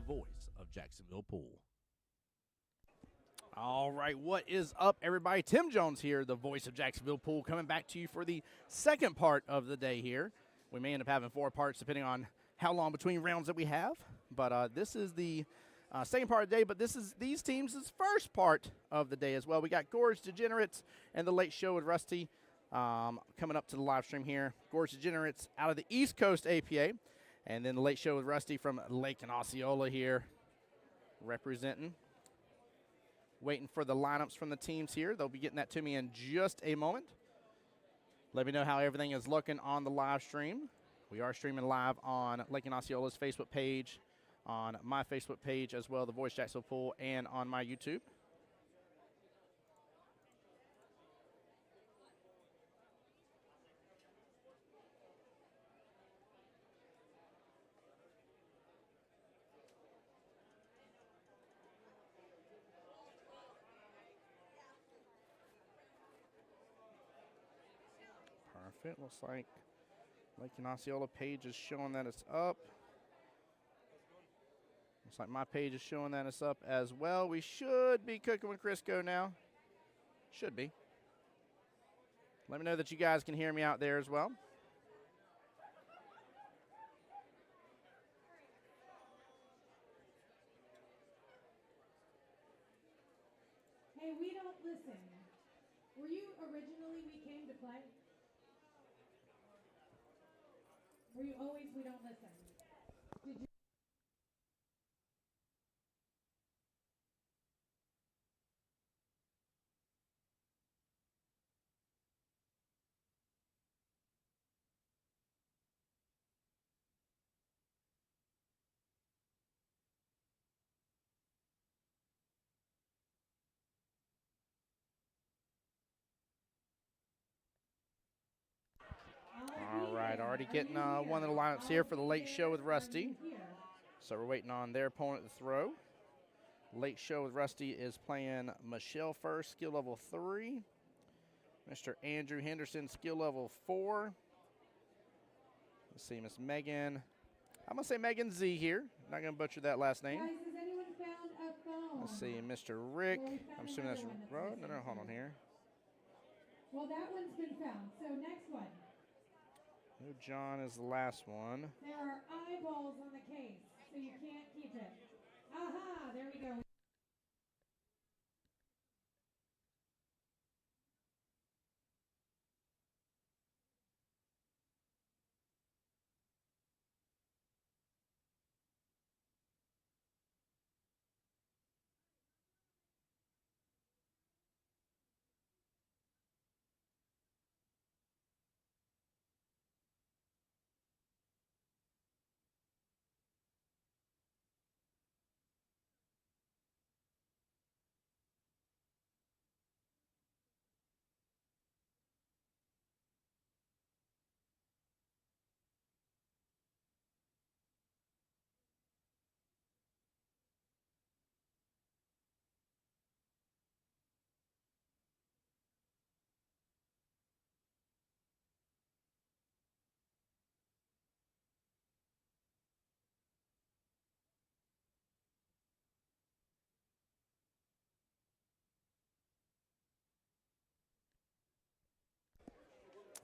voice of Jacksonville Pool. All right, what is up, everybody? Tim Jones here, the voice of Jacksonville Pool, coming back to you for the second part of the day here. We may end up having 4 parts depending on how long between rounds that we have, but this is the second part of the day, but this is these teams' first part of the day as well. We got Gorge Degenerates and the Late Show with Rusty coming up to the live stream here. Gorge Degenerates out of the East Coast APA, and then the Late Show with Rusty from Lake and Osceola here representing. Waiting for the lineups from the teams here. They'll be getting that to me in just a moment. Let me know how everything is looking on the live stream. We are streaming live on Lake and Osceola's Facebook page, on my Facebook page as well, the Voice Jacksonville Pool, and on my YouTube. Perfect. Looks like Lake and Osceola page is showing that it's up. Looks like my page is showing that it's up as well. We should be cooking with Crisco now. Should be. Let me know that you guys can hear me out there as well. Hey, we don't listen. Were you originally We Came to Play? Were you always We Don't Listen? Did you? All right, already getting one of the lineups here for the Late Show with Rusty. So we're waiting on their opponent to throw. Late Show with Rusty is playing Michelle first, skill level 3. Mr. Andrew Henderson, skill level 4. Let's see, Miss Megan. I'm going to say Megan Z here. Not going to butcher that last name. Guys, has anyone found a phone? Let's see, Mr. Rick. Well, we found I'm assuming that's another one Rod. missing. No, hold on here. Well, that one's been found. So next one. No, John is the last one. There are eyeballs on the case, so you can't keep it. Aha, there we go.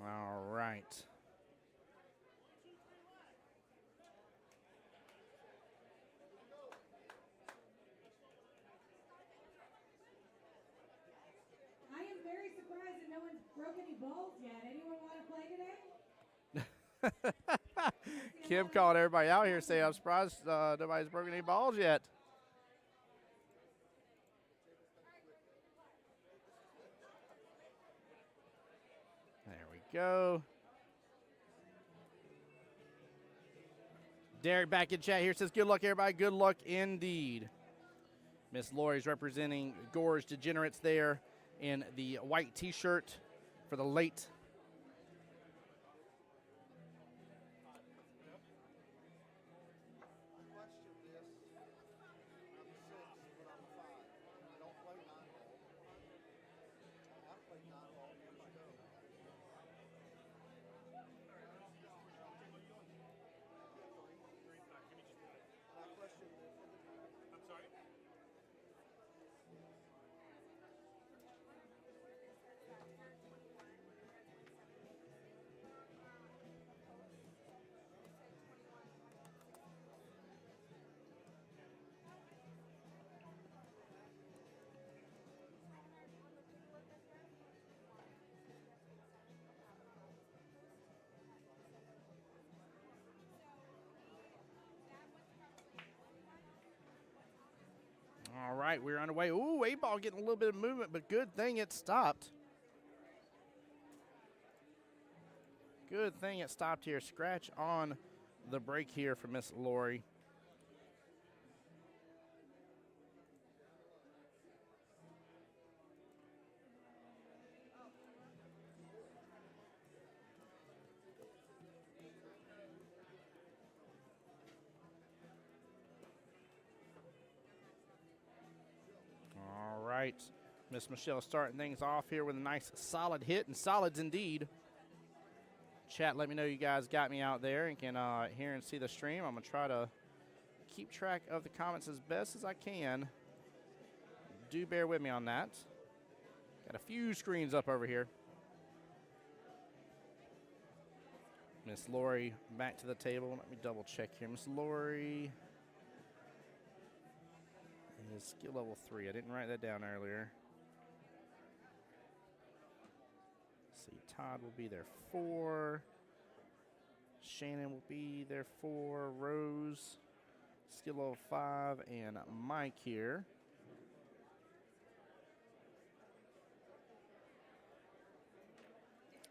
All right. I am very surprised that no one's broke any balls yet. Anyone want to play today? Kim called everybody out here saying, I'm surprised nobody's broken any balls yet. There we go. Derek back in chat here says, good luck, everybody. Good luck indeed. Miss Lori's representing Gorge Degenerates there in the white T-shirt for the late. right, we're underway. Ooh, 8-ball getting a little bit of movement, but good thing it stopped. Good thing it stopped here. Scratch on the break here for Miss Lori. All right, Miss Michelle starting things off here with a nice solid hit, and solids indeed. Chat, let me know you guys got me out there and can hear and see the stream. I'm going to try to keep track of the comments as best as I can. Do bear with me on that. Got a few screens up over here. Miss Lori back to the table. Let me double check here. Miss Lori is skill level 3. I didn't write that down earlier. Let's see, Todd will be there 4. Shannon will be there 4. Rose, skill level 5, and Mike here.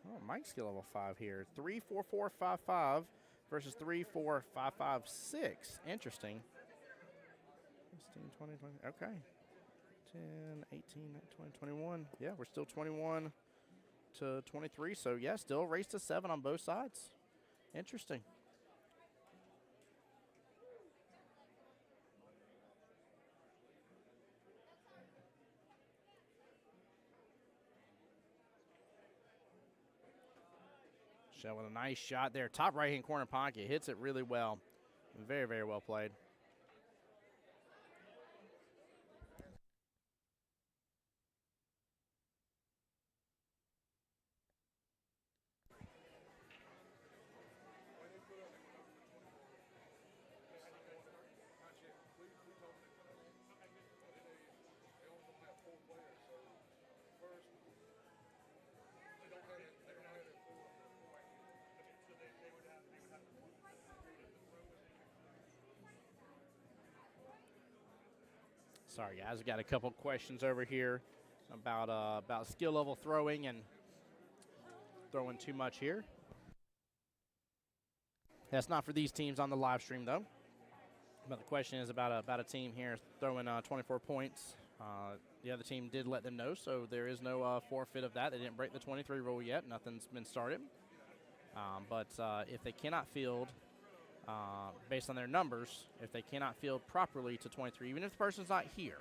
Oh, Mike's skill level 5 here. 3, 4, 4, 5, 5 versus 3, 4, 5, 5, 6. Interesting. 16, 20, 20. Okay. 10, 18, 20, 21. Yeah, we're still 21 to 23. So, yeah, still a race to 7 on both sides. Interesting. Shell with a nice shot there. Top right-hand corner pocket. Hits it really well. Very, very well played. Sorry, guys. I got a couple questions over here about skill level throwing and throwing too much here. That's not for these teams on the live stream, though. But the question is about a team here throwing 24 points. The other team did let them know, so there is no forfeit of that. They didn't break the 23 rule yet. Nothing's been started. But if they cannot field, based on their numbers, if they cannot field properly to 23, even if the person's not here,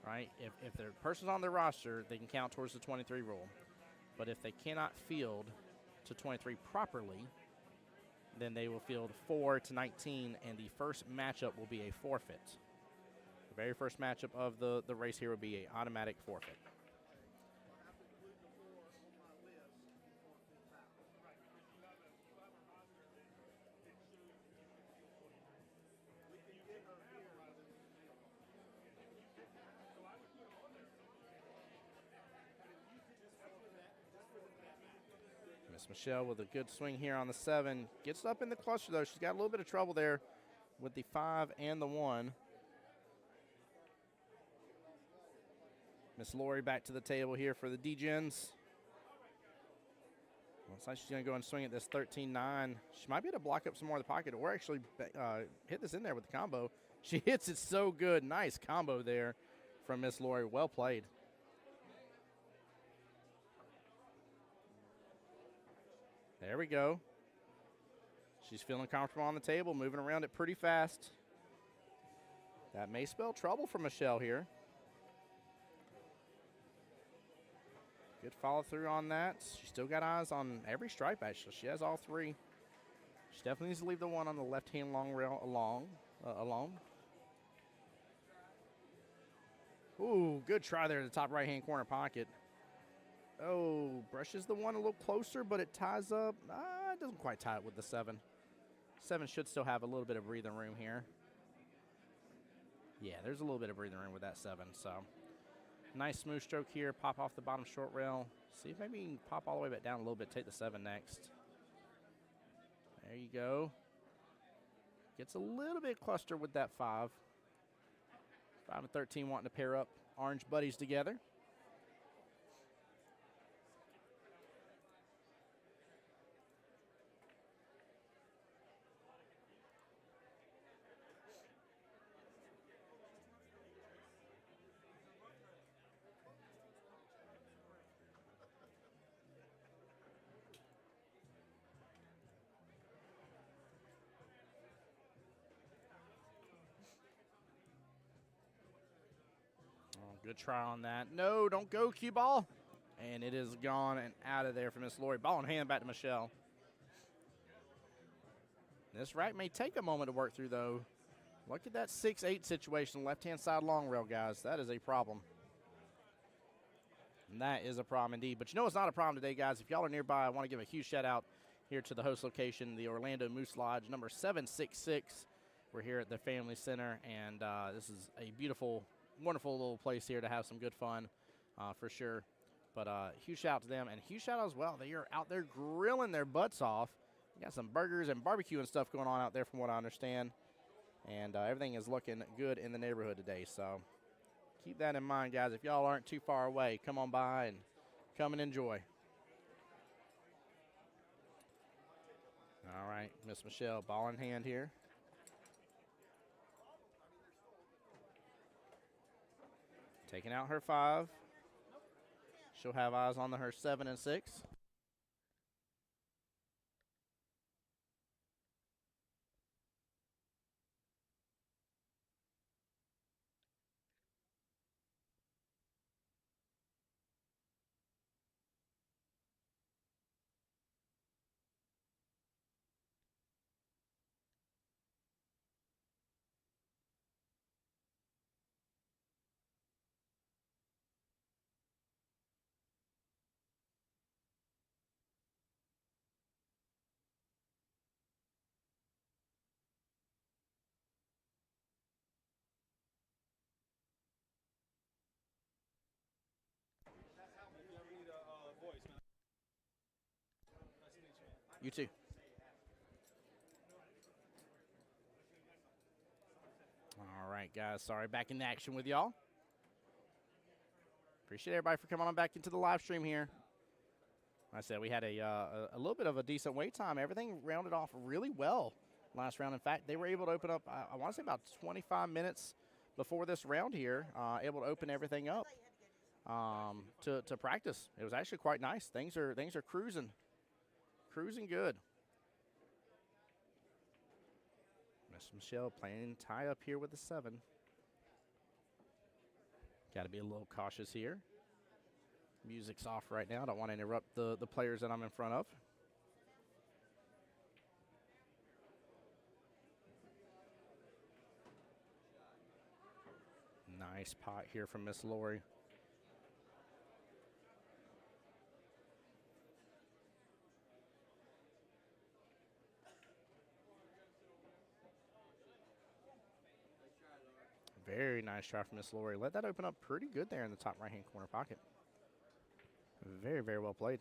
right? If the person's on their roster, they can count towards the 23 rule. But if they cannot field to 23 properly, then they will field 4 to 19, and the first matchup will be a forfeit. The very first matchup of the race here will be an automatic forfeit. Miss Michelle with a good swing here on the 7. Gets up in the cluster, though. She's got a little bit of trouble there with the 5 and the 1. Miss Lori back to the table here for the D-Gens. Looks like she's going to go and swing at this 13-9. She might be able to block up some more of the pocket or actually hit this in there with the combo. She hits it so good. Nice combo there from Miss Lori. Well played. There we go. She's feeling comfortable on the table, moving around it pretty fast. That may spell trouble for Michelle here. Good follow through on that. She's still got eyes on every stripe, actually. She has all 3. She definitely needs to leave the one on the left-hand long rail alone. Ooh, good try there to the top right-hand corner pocket. Oh, brushes the one a little closer, but it ties up. It doesn't quite tie it with the 7. 7 should still have a little bit of breathing room here. Yeah, there's a little bit of breathing room with that 7. So, nice smooth stroke here. Pop off the bottom short rail. See if maybe you can pop all the way back down a little bit. Take the 7 next. There you go. Gets a little bit clustered with that 5. 5 and 13 wanting to pair up orange buddies together. Good try on that. No, don't go, cue ball. And it is gone and out of there for Miss Lori. Ball in hand back to Michelle. This rack may take a moment to work through, though. Look at that 6-8 situation, left-hand side long rail, guys. That is a problem. And that is a problem indeed. But you know it's not a problem today, guys. If y'all are nearby, I want to give a huge shout-out here to the host location, the Orlando Moose Lodge, number 766. We're here at the Family Center, and this is a beautiful, wonderful little place here to have some good fun for sure. But huge shout out to them, and huge shout out as well. They are out there grilling their butts off. We got some burgers and barbecue and stuff going on out there from what I understand. And everything is looking good in the neighborhood today. So keep that in mind, guys. If y'all aren't too far away, come on by and come and enjoy. All right, Miss Michelle, ball in hand here. Taking out her 5. She'll have eyes on her 7 and 6. You too. All right, guys. Sorry, back in action with y'all. Appreciate everybody for coming on back into the live stream here. Like I said, we had a little bit of a decent wait time. Everything rounded off really well last round. In fact, they were able to open up, I want to say about 25 minutes before this round here, able to open everything up to practice. It was actually quite nice. Things are cruising good. Miss Michelle playing tie up here with the 7. Got to be a little cautious here. Music's off right now. Don't want to interrupt the players that I'm in front of. Nice pot here from Miss Lori. Very nice try from Miss Lori. Let that open up pretty good there in the top right-hand corner pocket. Very, very well played.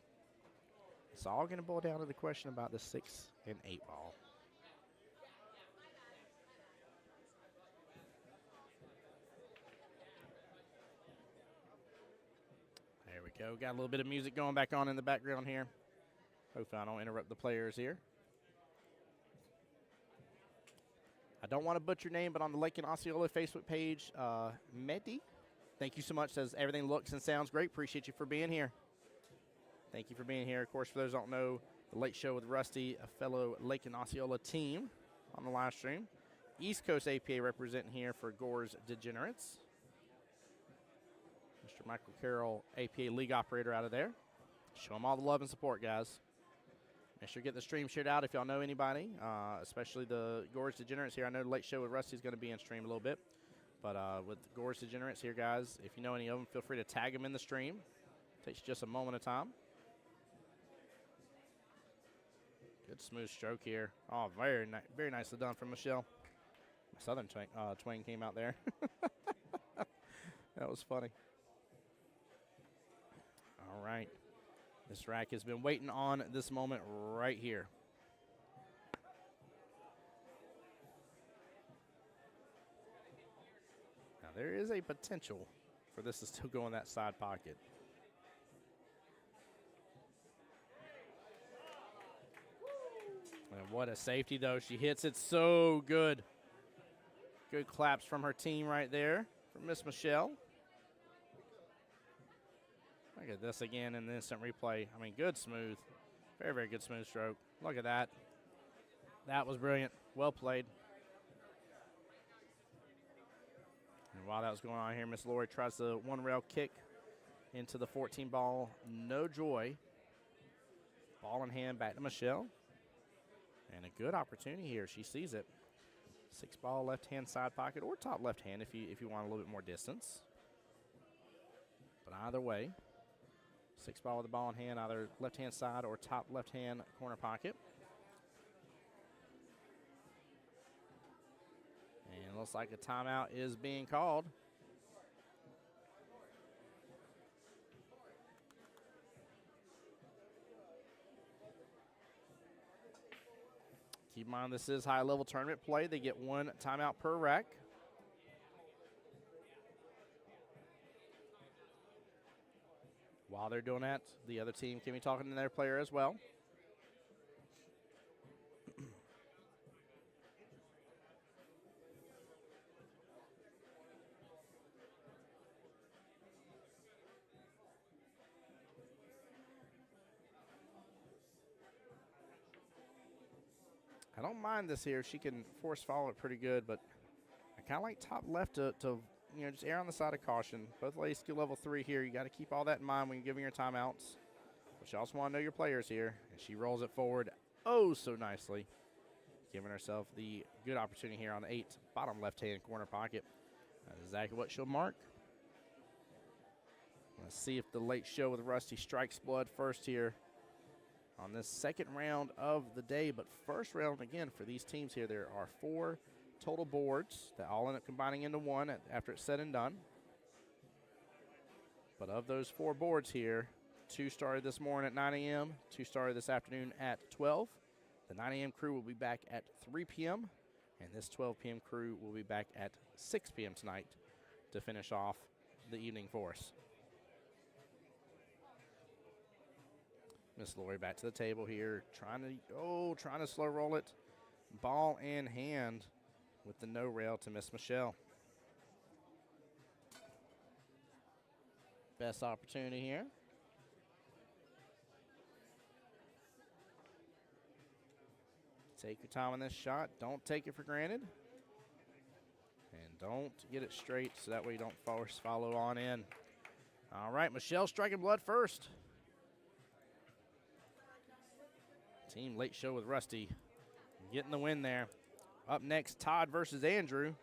It's all going to boil down to the question about the 6 and 8 ball. There we go. Got a little bit of music going back on in the background here. Hopefully I don't interrupt the players here. I don't want to butcher your name, but on the Lake and Osceola Facebook page, Mehdi, thank you so much. Says everything looks and sounds great. Appreciate you for being here. Thank you for being here. Of course, for those who don't know, the Late Show with Rusty, a fellow Lake and Osceola team on the live stream. East Coast APA representing here for Gore's Degenerates. Mr. Michael Carroll, APA league operator out of there. Show them all the love and support, guys. Make sure to get the stream shared out if y'all know anybody, especially the Gore's Degenerates here. I know the Late Show with Rusty is going to be in stream a little bit. But with Gore's Degenerates here, guys, if you know any of them, feel free to tag them in the stream. Takes just a moment of time. Good smooth stroke here. Oh, very nicely done from Michelle. My Southern twang came out there. That was funny. All right. This rack has been waiting on this moment right here. Now there is a potential for this to still go in that side pocket. And what a safety, though. She hits it so good. Good claps from her team right there for Miss Michelle. Look at this again in the instant replay. I mean, good smooth. Very, very good smooth stroke. Look at that. That was brilliant. Well played. And while that was going on here, Miss Lori tries the one rail kick into the 14 ball. No joy. Ball in hand back to Michelle. And a good opportunity here. She sees it. 6 ball left hand side pocket or top left hand if you want a little bit more distance. But either way, 6 ball with the ball in hand, either left hand side or top left hand corner pocket. And it looks like a timeout is being called. Keep in mind this is high-level tournament play. They get 1 timeout per rack. While they're doing that, the other team can be talking to their player as well. I don't mind this here. She can force follow it pretty good, but I kind of like top left to just err on the side of caution. Both ladies skill level 3 here. You got to keep all that in mind when you're giving your timeouts. But you also want to know your players here. And she rolls it forward oh so nicely, giving herself the good opportunity here on the 8 bottom left-hand corner pocket. That's exactly what she'll mark. Let's see if the late show with Rusty strikes blood first here on this second round of the day. But first round, again, for these teams here, there are 4 total boards that all end up combining into 1 after it's said and done. But of those 4 boards here, 2 started this morning at 9 a.m., 2 started this afternoon at 12. The 9 a.m. crew will be back at 3 p.m., and this 12 p.m. crew will be back at 6 p.m. tonight to finish off the evening for us. Miss Lori back to the table here, trying to slow roll it. Ball in hand with the no rail to Miss Michelle. Best opportunity here. Take your time on this shot. Don't take it for granted. And don't get it straight so that way you don't force follow on in. All right, Michelle striking blood first. Team late show with Rusty getting the win there. Up next, Todd versus Andrew.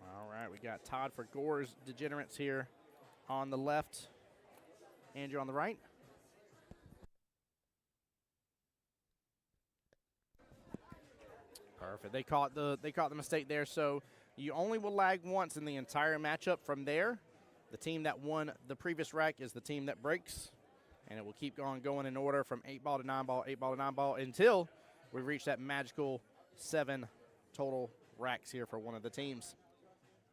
All right, we got Todd for Gore's Degenerates here on the left. Andrew on the right. Perfect. They caught the mistake there. So you only will lag once in the entire matchup. From there, the team that won the previous rack is the team that breaks, and it will keep going in order from 8 ball to 9 ball, 8 ball to 9 ball until we reach that magical 7 total racks here for one of the teams.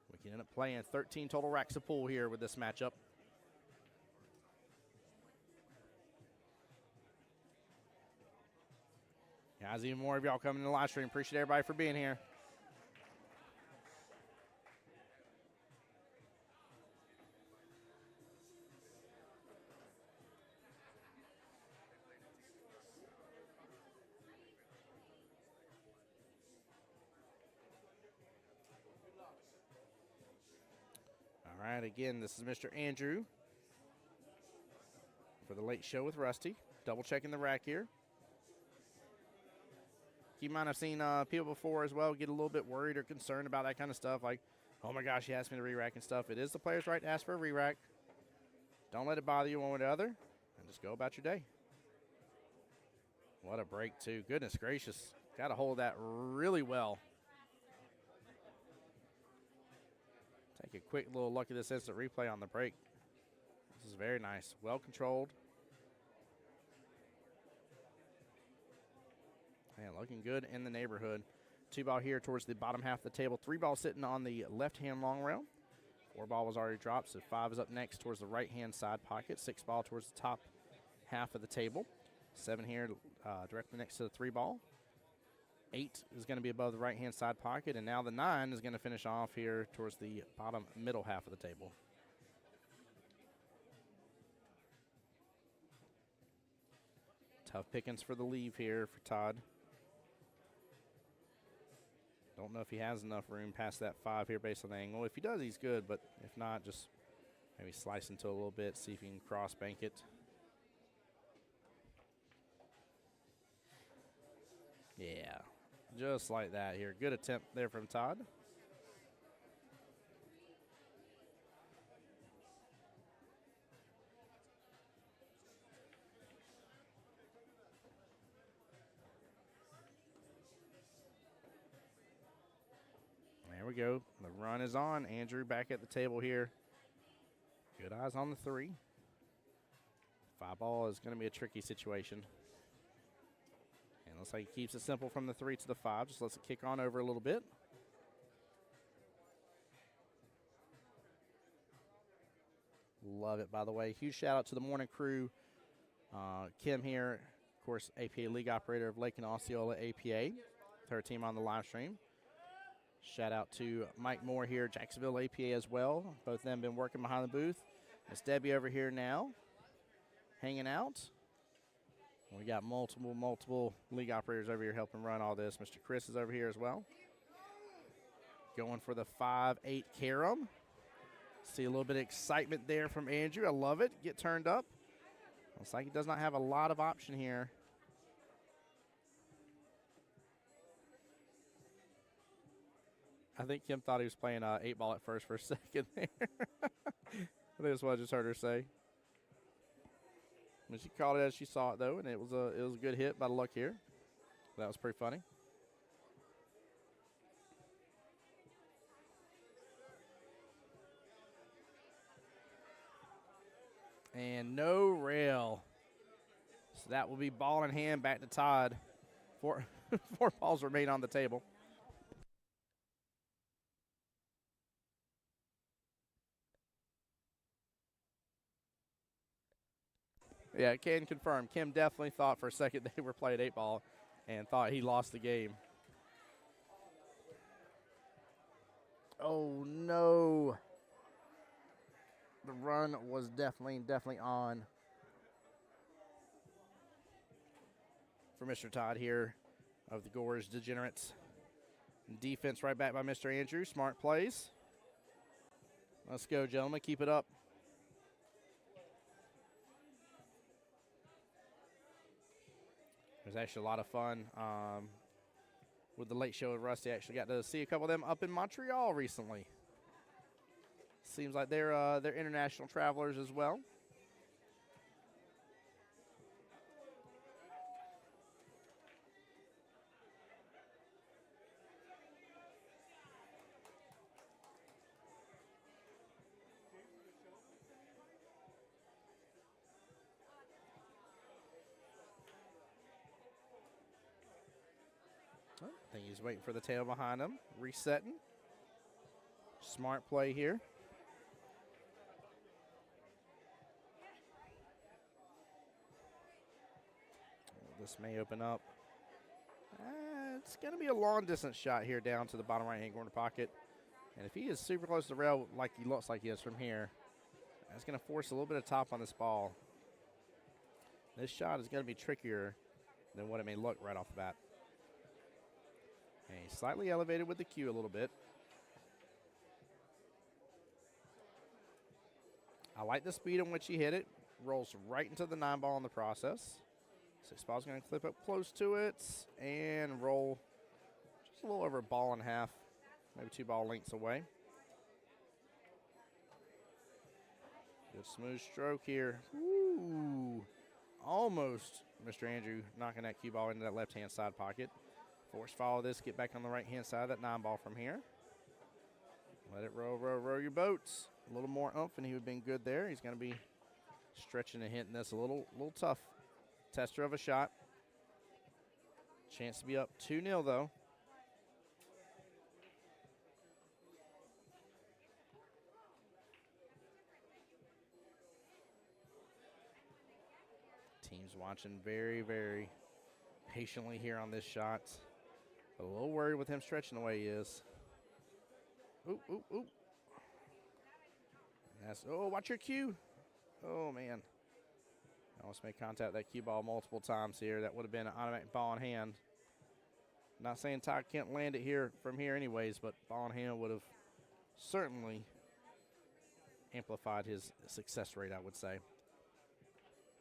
We can end up playing 13 total racks of pool here with this matchup. Guys, even more of y'all coming to the live stream. Appreciate everybody for being here. All right, again, this is Mr. Andrew for the late show with Rusty. Double checking the rack here. You might have seen people before as well get a little bit worried or concerned about that kind of stuff. Like, oh my gosh, he asked me to re-rack and stuff. It is the player's right to ask for a re-rack. Don't let it bother you one way or the other, and just go about your day. What a break, too. Goodness gracious. Got to hold that really well. Take a quick little look at this instant replay on the break. This is very nice. Well controlled. And looking good in the neighborhood. 2-ball here towards the bottom half of the table. 3-ball sitting on the left-hand long rail. 4-ball was already dropped, so 5 is up next towards the right-hand side pocket. 6-ball towards the top half of the table. 7 here directly next to the 3-ball. 8 is going to be above the right-hand side pocket, and now the 9 is going to finish off here towards the bottom middle half of the table. Tough pickings for the leave here for Todd. Don't know if he has enough room past that 5 here based on the angle. If he does, he's good, but if not, just maybe slice into a little bit, see if he can cross bank it. Yeah, just like that here. Good attempt there from Todd. There we go. The run is on. Andrew back at the table here. Good eyes on the 3. 5-ball is going to be a tricky situation. And looks like he keeps it simple from the 3 to the 5. Just lets it kick on over a little bit. Love it, by the way. Huge shout out to the morning crew. Kim here, of course, APA League Operator of Lake and Osceola APA. With her team on the live stream. Shout out to Mike Moore here, Jacksonville APA as well. Both of them been working behind the booth. Miss Debbie over here now, hanging out. We got multiple league operators over here helping run all this. Mr. Chris is over here as well. Going for the 5-8 carom. See a little bit of excitement there from Andrew. I love it. Get turned up. Looks like he does not have a lot of option here. I think Kim thought he was playing 8-ball at first for a second there. I think that's what I just heard her say. When she called it as she saw it, though, and it was a good hit by the luck here. That was pretty funny. And no rail. So that will be ball in hand back to Todd. 4 balls remain on the table. Yeah, can confirm. Kim definitely thought for a second they were playing 8-ball and thought he lost the game. Oh, no. The run was definitely on for Mr. Todd here of the Gorge Degenerates. Defense right back by Mr. Andrew. Smart plays. Let's go, gentlemen. Keep it up. It was actually a lot of fun with the late show with Rusty. Actually got to see a couple of them up in Montreal recently. Seems like they're international travelers as well. I think he's waiting for the tail behind him. Resetting. Smart play here. This may open up. It's going to be a long distance shot here down to the bottom right hand corner pocket. And if he is super close to the rail like he looks like he is from here, that's going to force a little bit of top on this ball. This shot is going to be trickier than what it may look right off the bat. And he's slightly elevated with the cue a little bit. I like the speed in which he hit it. Rolls right into the 9-ball in the process. So this ball's going to clip up close to it and roll just a little over a ball and a half, maybe 2 ball lengths away. Good smooth stroke here. Ooh, almost Mr. Andrew knocking that cue ball into that left-hand side pocket. Force follow this, get back on the right-hand side of that 9 ball from here. Let it roll, roll, roll your boats. A little more oomph, and he would have been good there. He's going to be stretching and hitting this a little tough. Tester of a shot. Chance to be up 2-0, though. Team's watching very, very patiently here on this shot. A little worried with him stretching the way he is. Oop, oop, oop. That's, oh, watch your cue. Oh, man. Almost made contact with that cue ball multiple times here. That would have been an automatic ball in hand. Not saying Ty can't land it here from here anyways, but ball in hand would have certainly amplified his success rate, I would say.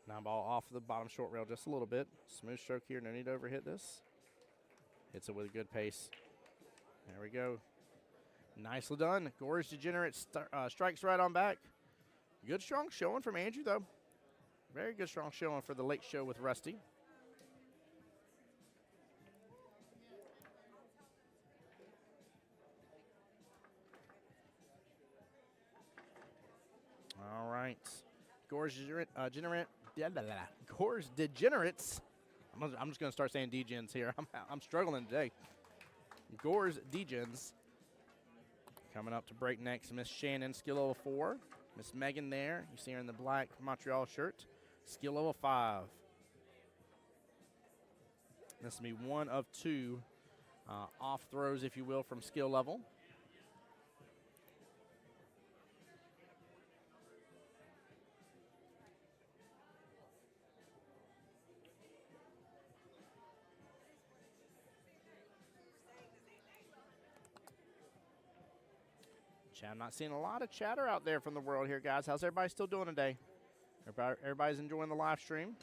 9 ball off the bottom short rail just a little bit. Smooth stroke here, no need to overhit this. Hits it with a good pace. There we go. Nicely done. Gorge Degenerate strikes right on back. Good strong showing from Andrew, though. Very good strong showing for the late show with Rusty. All right. Gorge Degenerates. I'm just going to start saying Degens here. I'm struggling today. Gorge Degens. Coming up to break next, Miss Shannon, skill level 4. Miss Megan there. You see her in the black Montreal shirt. Skill level 5. This will be one of 2 off throws, if you will, from skill level. I'm not seeing a lot of chatter out there from the world here, guys. How's everybody still doing today? Everybody's enjoying the live stream.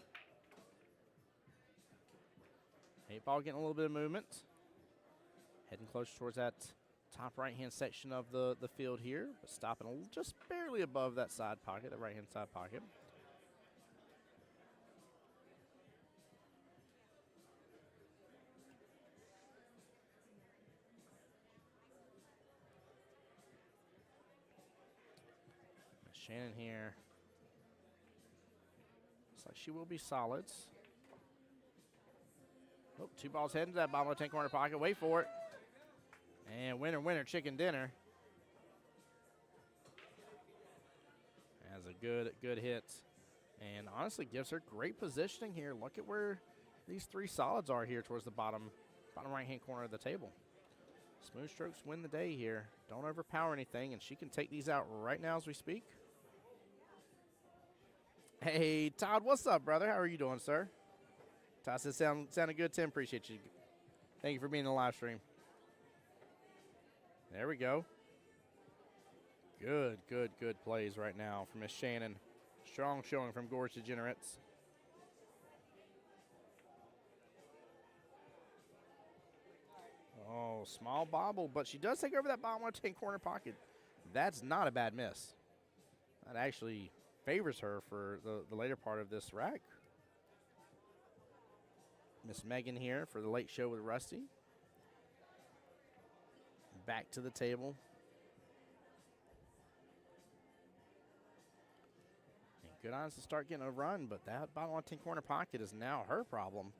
8 ball getting a little bit of movement. Heading close towards that top right-hand section of the field here, but stopping just barely above that side pocket, the right-hand side pocket. Shannon here. Looks like she will be solids. Oh, 2 balls heading to that bottom of the 10 corner pocket. Wait for it. And winner, winner, chicken dinner. Has a good hit. And honestly gives her great positioning here. Look at where these 3 solids are here towards the bottom right-hand corner of the table. Smooth strokes win the day here. Don't overpower anything, and she can take these out right now as we speak. Hey, Todd, what's up, brother? How are you doing, sir? Todd says, sounded good, Tim. Appreciate you. Thank you for being in the live stream. There we go. Good plays right now from Miss Shannon. Strong showing from Gorge Degenerates. Oh, small bobble, but she does take over that bottom left 10 corner pocket. That's not a bad miss. That actually favors her for the later part of this rack. Miss Megan here for the late show with Rusty. Back to the table. And good odds to start getting a run, but that bottom left 10 corner pocket is now her problem.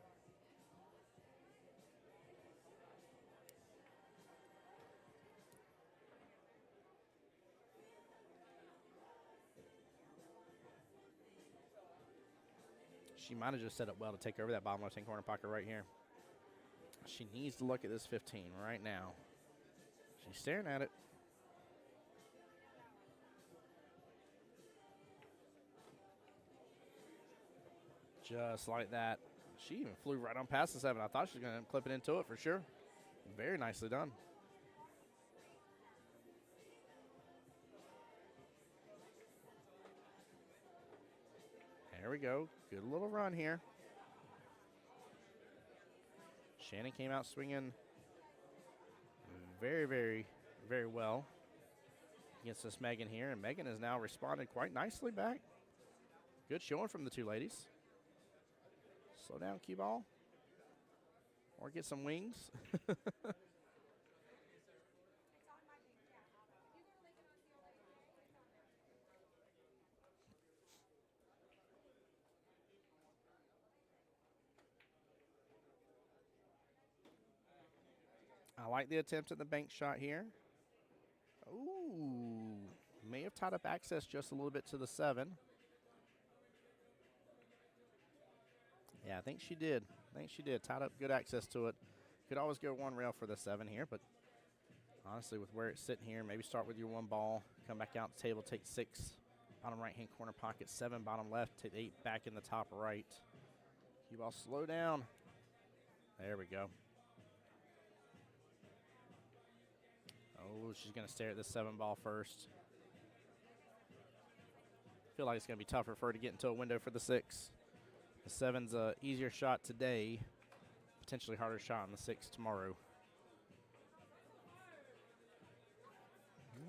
She might have just set up well to take over that bottom left 10 corner pocket right here. She needs to look at this 15 right now. She's staring at it. Just like that. She even flew right on past the 7. I thought she was going to clip it into it for sure. Very nicely done. There we go. Good little run here. Shannon came out swinging very, very, very well against this Megan here, and Megan has now responded quite nicely back. Good showing from the two ladies. Slow down, cue ball. Or get some wings. I like the attempt at the bank shot here. Ooh, may have tied up access just a little bit to the 7. Yeah, I think she did. Tied up good access to it. Could always go one rail for the 7 here, but honestly, with where it's sitting here, maybe start with your 1 ball, come back out the table, take 6, bottom right-hand corner pocket, 7, bottom left, take 8 back in the top right. Cue ball, slow down. There we go. Oh, she's going to stare at the 7 ball first. Feel like it's going to be tougher for her to get into a window for the 6. The 7's a easier shot today, potentially harder shot on the 6 tomorrow.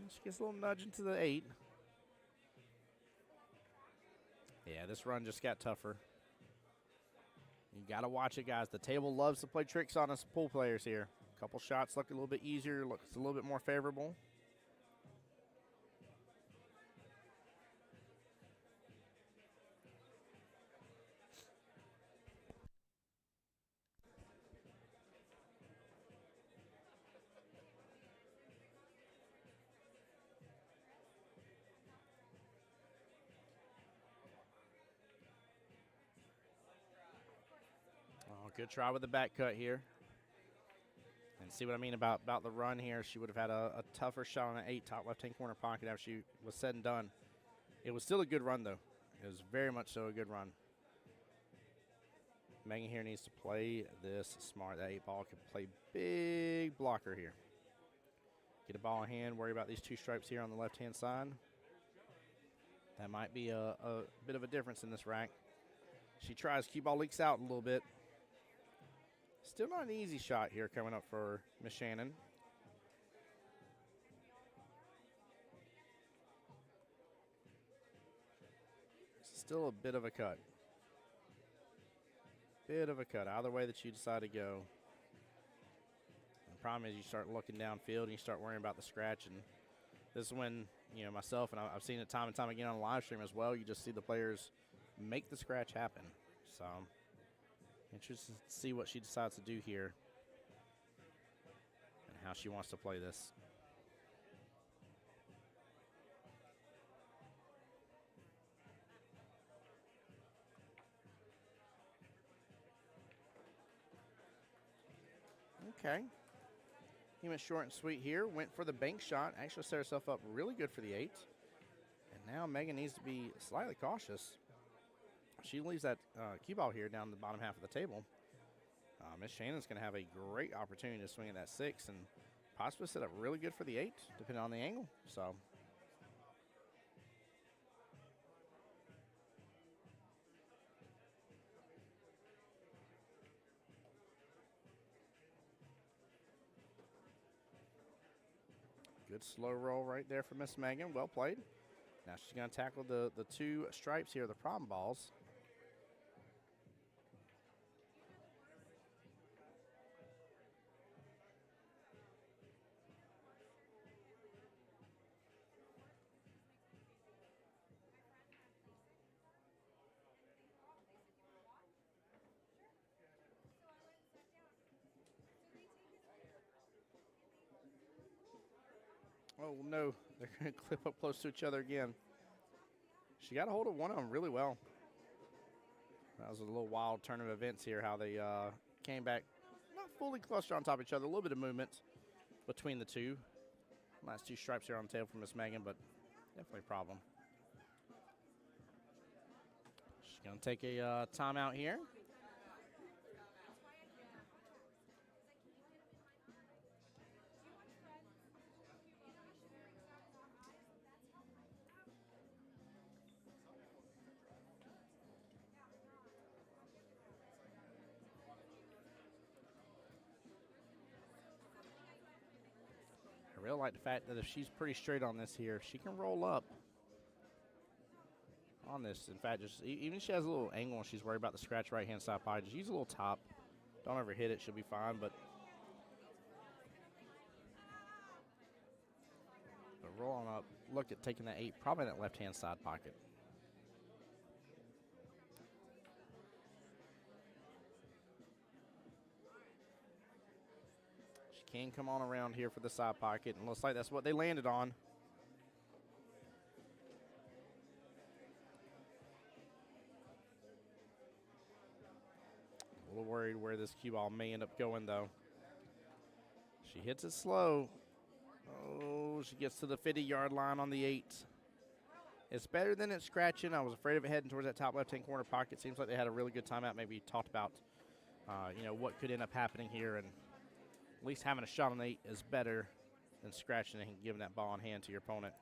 She gets a little nudge into the 8. Yeah, this run just got tougher. You got to watch it, guys. The table loves to play tricks on us pool players here. A couple shots look a little bit easier, looks a little bit more favorable. Oh, good try with the back cut here. And see what I mean about the run here. She would have had a tougher shot on an 8 top left-hand corner pocket after she was said and done. It was still a good run, though. It was very much so a good run. Megan here needs to play this smart. That 8 ball can play big blocker here. Get a ball in hand, worry about these 2 stripes here on the left-hand side. That might be a bit of a difference in this rack. She tries, cue ball leaks out a little bit. Still not an easy shot here coming up for Miss Shannon. Still a bit of a cut. Either way that you decide to go. The problem is you start looking downfield and you start worrying about the scratch. And this is when, you know, myself, and I've seen it time and time again on the live stream as well, you just see the players make the scratch happen. So, interested to see what she decides to do here and how she wants to play this. Okay. He went short and sweet here. Went for the bank shot. Actually set herself up really good for the 8. And now Megan needs to be slightly cautious. She leaves that cue ball here down the bottom half of the table. Miss Shannon's going to have a great opportunity to swing at that 6 and possibly set up really good for the 8, depending on the angle. So. Good slow roll right there for Miss Megan. Well played. Now she's going to tackle the 2 stripes here, the problem balls. Oh, no. They're going to clip up close to each other again. She got a hold of one of them really well. That was a little wild turn of events here, how they came back not fully clustered on top of each other. A little bit of movement between the 2. Last 2 stripes here on the table for Miss Megan, but definitely a problem. She's going to take a timeout here. I really like the fact that if she's pretty straight on this here, she can roll up on this. In fact, just even if she has a little angle and she's worried about the scratch right-hand side pie, just use a little top. Don't ever hit it, she'll be fine, but rolling up, look at taking that 8, probably in that left-hand side pocket. She can come on around here for the side pocket, and looks like that's what they landed on. A little worried where this cue ball may end up going, though. She hits it slow. Oh, she gets to the 50-yard line on the 8. It's better than it's scratching. I was afraid of it heading towards that top left-hand corner pocket. Seems like they had a really good time out. Maybe talked about, what could end up happening here. And at least having a shot on the 8 is better than scratching and giving that ball in hand to your opponent.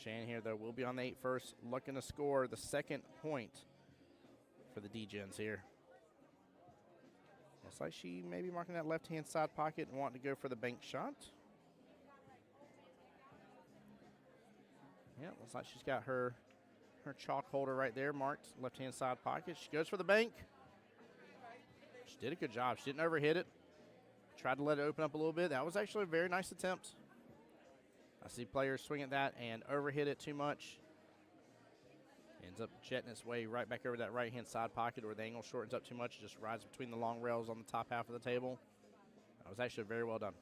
Shannon here, though, will be on the 8 first, looking to score the second point for the D-Gens here. Looks like she may be marking that left-hand side pocket and wanting to go for the bank shot. Yeah, looks like she's got her chalk holder right there marked, left-hand side pocket. She goes for the bank. She did a good job. She didn't overhit it. Tried to let it open up a little bit. That was actually a very nice attempt. I see players swing at that and overhit it too much. Ends up jetting its way right back over that right-hand side pocket, or the angle shortens up too much. It just rides between the long rails on the top half of the table. That was actually very well done.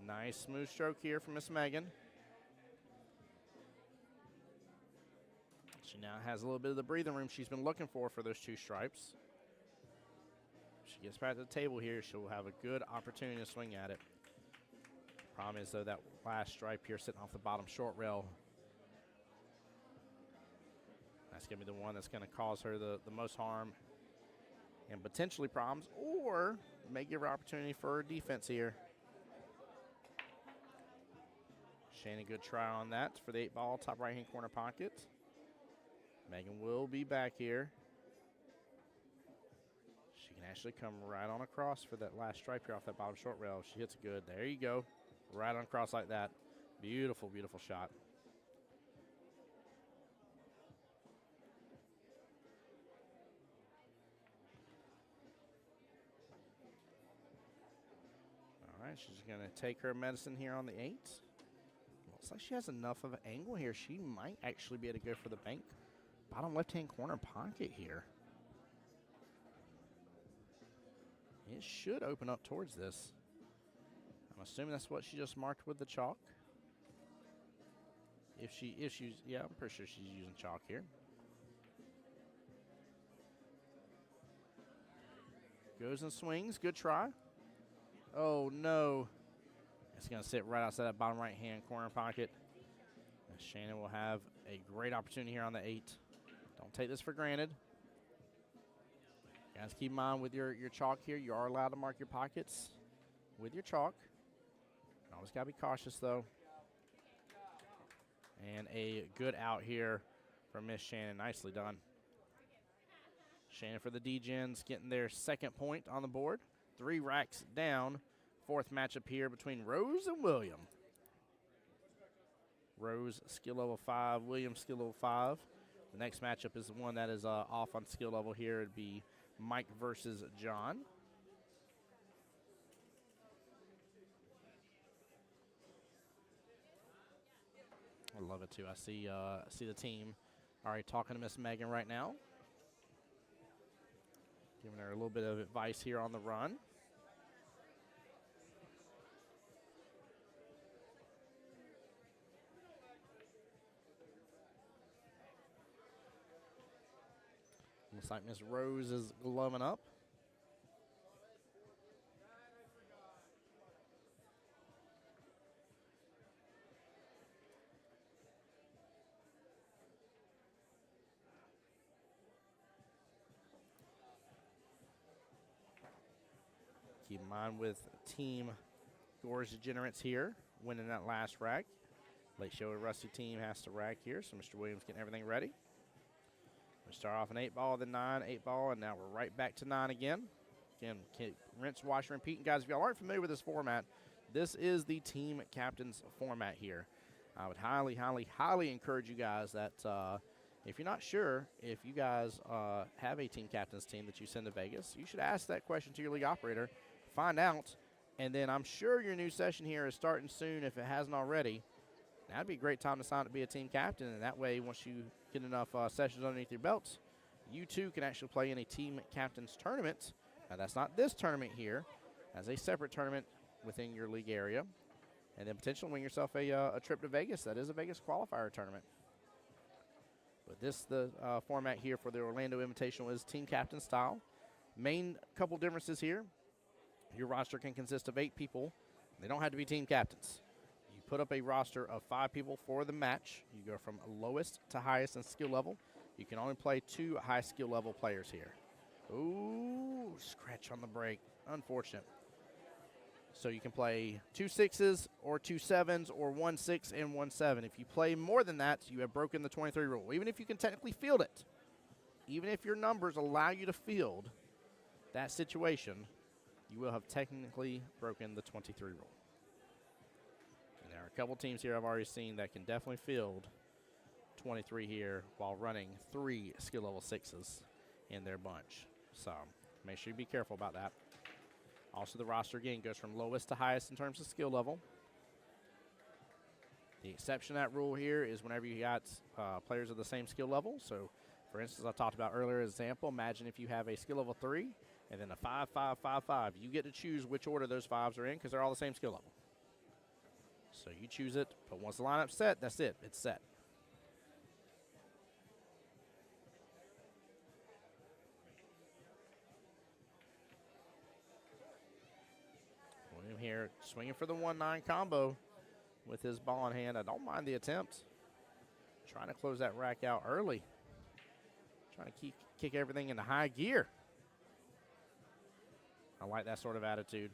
Nice smooth stroke here from Miss Megan. She now has a little bit of the breathing room she's been looking for those 2 stripes. If she gets back to the table here, she'll have a good opportunity to swing at it. Problem is, though, that last stripe here sitting off the bottom short rail, that's going to be the one that's going to cause her the most harm and potentially problems, or may give her opportunity for defense here. Shannon, good try on that for the 8 ball, top right-hand corner pocket. Megan will be back here. She can actually come right on across for that last stripe here off that bottom short rail. She hits it good. There you go. Right on across like that. Beautiful, beautiful shot. All right, she's going to take her medicine here on the 8. Looks like she has enough of an angle here. She might actually be able to go for the bank. Bottom left-hand corner pocket here. It should open up towards this. I'm assuming that's what she just marked with the chalk. Yeah, I'm pretty sure she's using chalk here. Goes and swings, good try. Oh no. It's gonna sit right outside that bottom right-hand corner pocket. And Shannon will have a great opportunity here on the 8. Don't take this for granted. Guys, keep in mind with your chalk here, you are allowed to mark your pockets with your chalk. Always got to be cautious, though. And a good out here from Miss Shannon. Nicely done. Shannon for the D-Gens getting their second point on the board. 3 racks down. 4th matchup here between Rose and William. Rose, skill level 5. William, skill level 5. The next matchup is the one that is off on skill level here. It'd be Mike versus John. I love it, too. I see the team already talking to Miss Megan right now. Giving her a little bit of advice here on the run. Looks like Miss Rose is gloving up. Keep in mind with Team Gorge Degenerates here, winning that last rack. Late show Rusty team has to rack here, so Mr. Williams getting everything ready. We start off an 8 ball, then 9, 8 ball, and now we're right back to 9 again. Again, rinse, wash, and repeat. And guys, if y'all aren't familiar with this format, this is the team captains format here. I would highly, highly, highly encourage you guys that if you're not sure if you guys have a team captains team that you send to Vegas, you should ask that question to your league operator, find out, and then I'm sure your new session here is starting soon if it hasn't already. That'd be a great time to sign up to be a team captain, and that way once you get enough sessions underneath your belts, you too can actually play in a team captains tournament. Now that's not this tournament here, as a separate tournament within your league area, and then potentially win yourself a trip to Vegas. That is a Vegas qualifier tournament. But the format here for the Orlando Invitational is team captain style. Main couple differences here. Your roster can consist of 8 people. They don't have to be team captains. You put up a roster of 5 people for the match. You go from lowest to highest in skill level. You can only play 2 high skill level players here. Ooh, scratch on the break. Unfortunate. So you can play 2 6s or 2 7s or 1 6 and 1 7. If you play more than that, you have broken the 23 rule. Even if you can technically field it, even if your numbers allow you to field that situation, you will have technically broken the 23 rule. And there are a couple teams here I've already seen that can definitely field 23 here while running 3 skill level 6s in their bunch. So make sure you be careful about that. Also, the roster, again, goes from lowest to highest in terms of skill level. The exception to that rule here is whenever you got players of the same skill level. So, for instance, I talked about earlier example, imagine if you have a skill level 3 and then a 5, 5, 5, 5. You get to choose which order those 5s are in because they're all the same skill level. So you choose it, but once the lineup's set, that's it. It's set. William here swinging for the 1-9 combo with his ball in hand. I don't mind the attempt. Trying to close that rack out early. Trying to kick everything into high gear. I like that sort of attitude.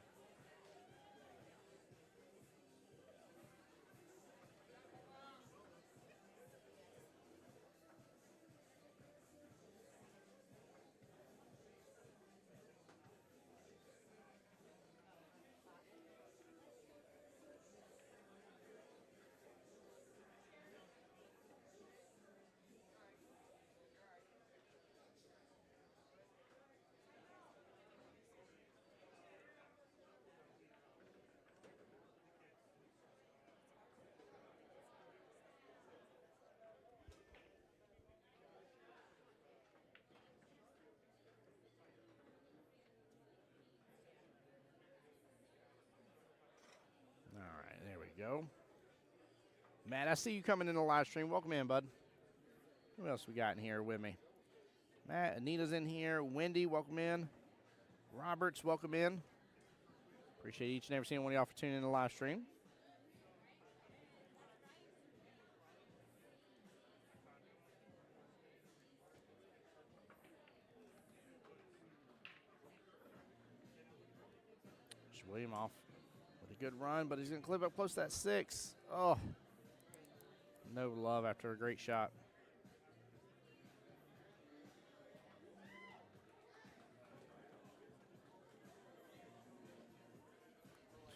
All right, there we go. Matt, I see you coming in the live stream. Welcome in, bud. Who else we got in here with me? Matt, Anita's in here. Wendy, welcome in. Roberts, welcome in. Appreciate each and every single one of y'all for tuning in the live stream. William off with a good run, but he's going to clip up close to that 6. Oh, no love after a great shot.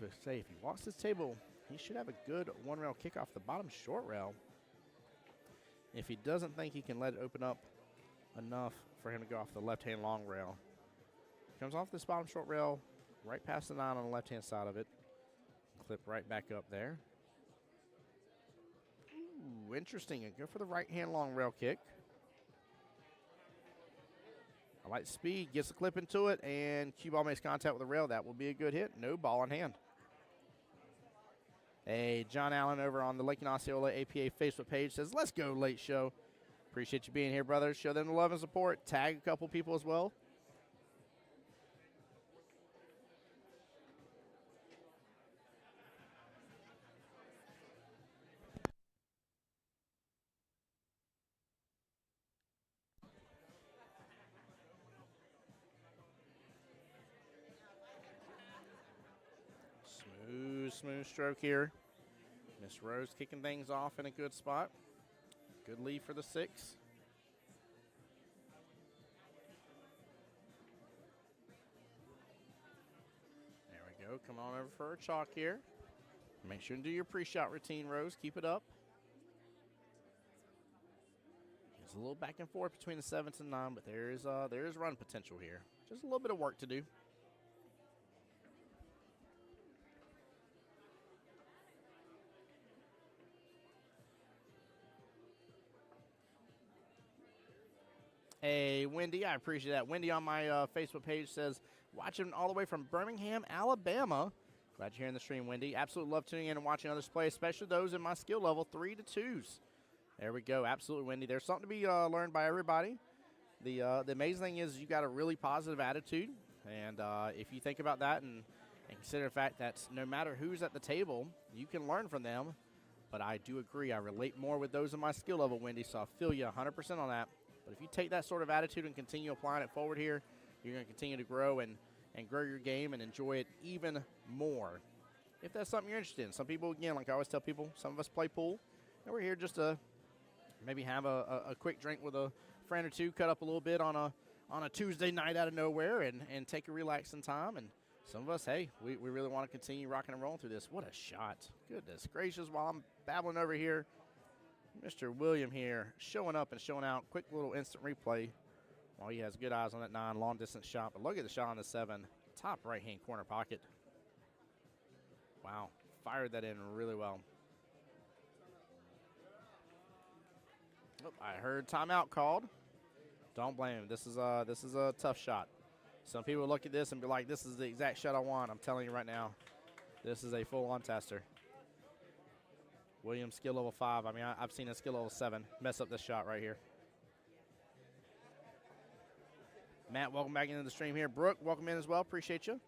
So say if he walks this table, he should have a good 1-rail kick off the bottom short rail. If he doesn't think he can let it open up enough for him to go off the left-hand long rail. Comes off this bottom short rail, right past the 9 on the left-hand side of it. Clip right back up there. Ooh, interesting. And go for the right-hand long rail kick. I like the speed. Gets the clip into it, and cue ball makes contact with the rail. That will be a good hit. No ball in hand. Hey, John Allen over on the Lake Osceola APA Facebook page says, let's go, Late Show. Appreciate you being here, brothers. Show them the love and support. Tag a couple people as well. Smooth stroke here. Miss Rose kicking things off in a good spot. Good lead for the 6. go. Come on over for a chalk here. Make sure and do your pre-shot routine, Rose. Keep it up. There's a little back and forth between the 7s and 9, but there is run potential here. Just a little bit of work to do. Hey, Wendy, I appreciate that. Wendy on my Facebook page says, watching all the way from Birmingham, Alabama. Glad you're here in the stream, Wendy. Absolutely love tuning in and watching others play, especially those in my skill level 3 to 2s. There we go. Absolutely, Wendy. There's something to be learned by everybody. The amazing thing is you got a really positive attitude, and if you think about that and consider the fact that no matter who's at the table, you can learn from them. But I do agree. I relate more with those in my skill level, Wendy, so I feel you 100% on that. But if you take that sort of attitude and continue applying it forward here, you're going to continue to grow and grow your game and enjoy it even more. If that's something you're interested in. Some people, again, like I always tell people, some of us play pool, and we're here just to maybe have a quick drink with a friend or two, cut up a little bit on a Tuesday night out of nowhere and take a relaxing time. And some of us, hey, we really want to continue rocking and rolling through this. What a shot. Goodness gracious, while I'm babbling over here, Mr. William here showing up and showing out. Quick little instant replay while he has good eyes on that 9 long-distance shot. But look at the shot on the 7, top right-hand corner pocket. Wow, fired that in really well. Oh, I heard timeout called. Don't blame him. This is a tough shot. Some people look at this and be like, this is the exact shot I want. I'm telling you right now, this is a full-on tester. Williams, skill level 5. I mean, I've seen a skill level 7 mess up this shot right here. Matt, welcome back into the stream here. Brooke, welcome in as well. Appreciate you.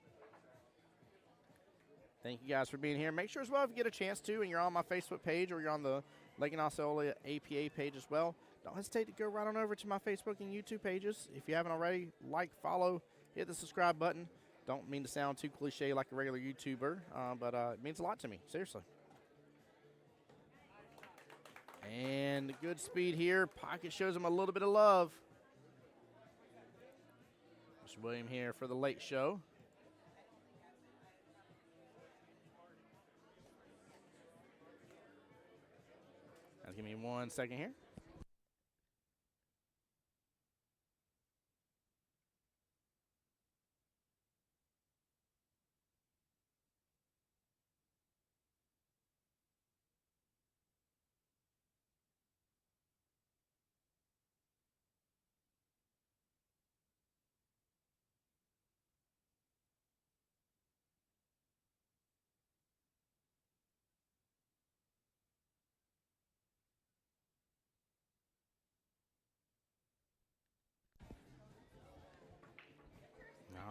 Thank you guys for being here. Make sure as well if you get a chance to, and you're on my Facebook page or you're on the Lake and Osceola APA page as well, don't hesitate to go right on over to my Facebook and YouTube pages. If you haven't already, like, follow, hit the subscribe button. Don't mean to sound too cliche like a regular YouTuber, but it means a lot to me, seriously. And good speed here. Pocket shows him a little bit of love. Mr. William here for the late show. Now give me 1 second here.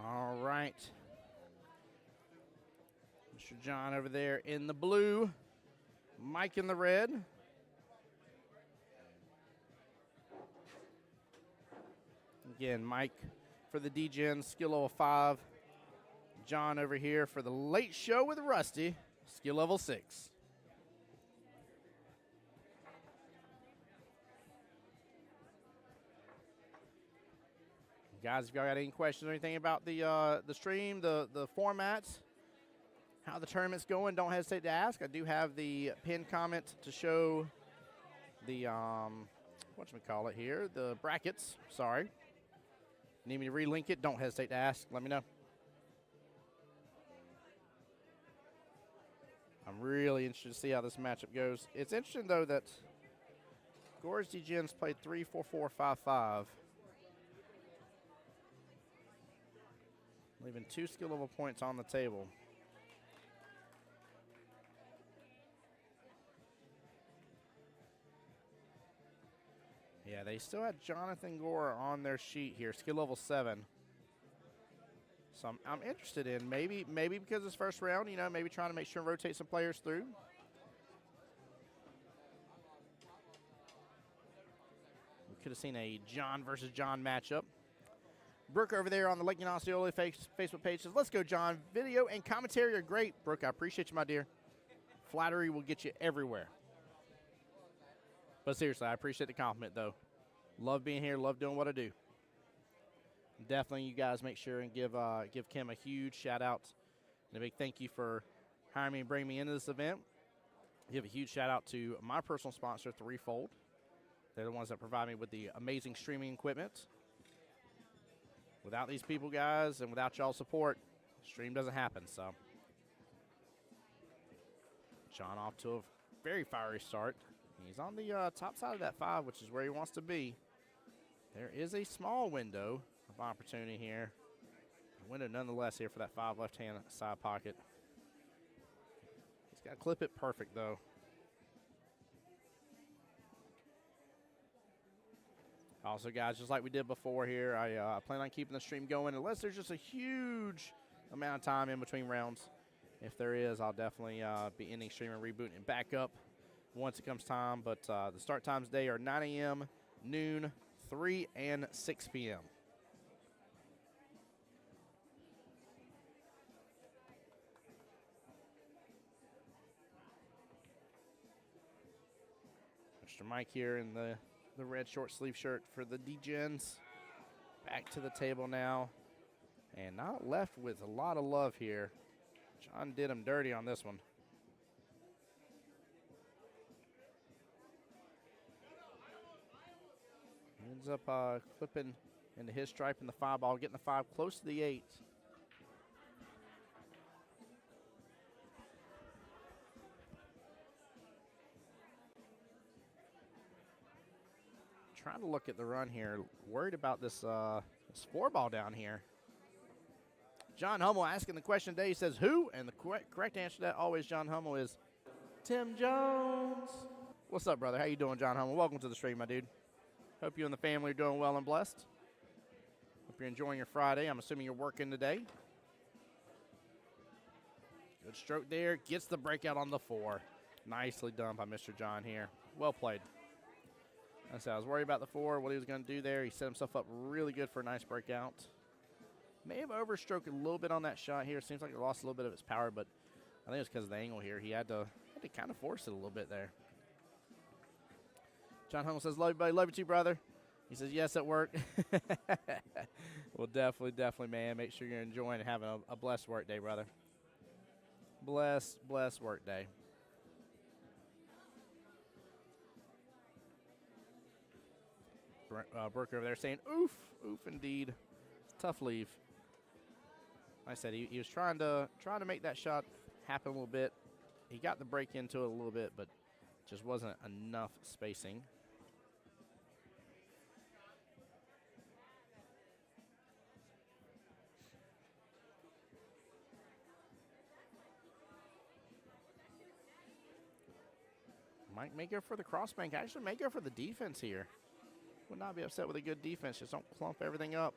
All right. Mr. John over there in the blue. Mike in the red. Again, Mike for the D-Gen, skill level 5. John over here for the late show with Rusty, skill level 6. Guys, if y'all got any questions or anything about the stream, the formats, how the tournament's going, don't hesitate to ask. I do have the pinned comment to show the, whatchamacallit here, the brackets, sorry. Need me to relink it? Don't hesitate to ask. Let me know. I'm really interested to see how this matchup goes. It's interesting, though, that Gore's D-Gens played 3-4-4-5-5. Leaving 2 skill level points on the table. Yeah, they still had Jonathan Gore on their sheet here, skill level 7. So I'm interested in maybe because it's first round, you know, maybe trying to make sure and rotate some players through. We could have seen a John versus John matchup. Brooke over there on the Lake and Osceola Facebook page says, let's go, John. Video and commentary are great. Brooke, I appreciate you, my dear. Flattery will get you everywhere. But seriously, I appreciate the compliment, though. Love being here. Love doing what I do. Definitely, you guys make sure and give Kim a huge shout-out And a big thank you for hiring me and bringing me into this event. Give a huge shout out to my personal sponsor, Threefold. They're the ones that provide me with the amazing streaming equipment. Without these people, guys, and without y'all's support, stream doesn't happen. So, John off to a very fiery start. He's on the top side of that 5, which is where he wants to be. There is a small window of opportunity here. A window nonetheless here for that 5 left-hand side pocket. He's got to clip it perfect, though. Also, guys, just like we did before here, I plan on keeping the stream going unless there's just a huge amount of time in between rounds. If there is, I'll definitely be ending stream and rebooting it back up once it comes time. But the start times today are 9 a.m., noon, 3, and 6 p.m. Mr. Mike here in the red short sleeve shirt for the D-Gens. Back to the table now. And not left with a lot of love here. John did him dirty on this one. Ends up clipping into his stripe in the 5 ball, getting the 5 close to the 8. Trying to look at the run here. Worried about this 4 ball down here. John Hummel asking the question today. He says, who? And the correct answer to that, always John Hummel, is Tim Jones. What's up, brother? How you doing, John Hummel? Welcome to the stream, my dude. Hope you and the family are doing well and blessed. Hope you're enjoying your Friday. I'm assuming you're working today. Good stroke there. Gets the breakout on the 4. Nicely done by Mr. John here. Well played. I was worried about the 4, what he was going to do there. He set himself up really good for a nice breakout. May have overstroked a little bit on that shot here. Seems like it lost a little bit of its power, but I think it was because of the angle here. He had to kind of force it a little bit there. John Hummel says, love you, buddy. Love you too, brother. He says, yes, at work. Well, definitely, man. Make sure you're enjoying and having a blessed work day, brother. Blessed work day. Burke over there saying, oof indeed. Tough leave. Like I said, he was trying to make that shot happen a little bit. He got the break into it a little bit, but just wasn't enough spacing. Might make it for the crossbank. Actually, make it for the defense here. Would not be upset with a good defense. Just don't clump everything up.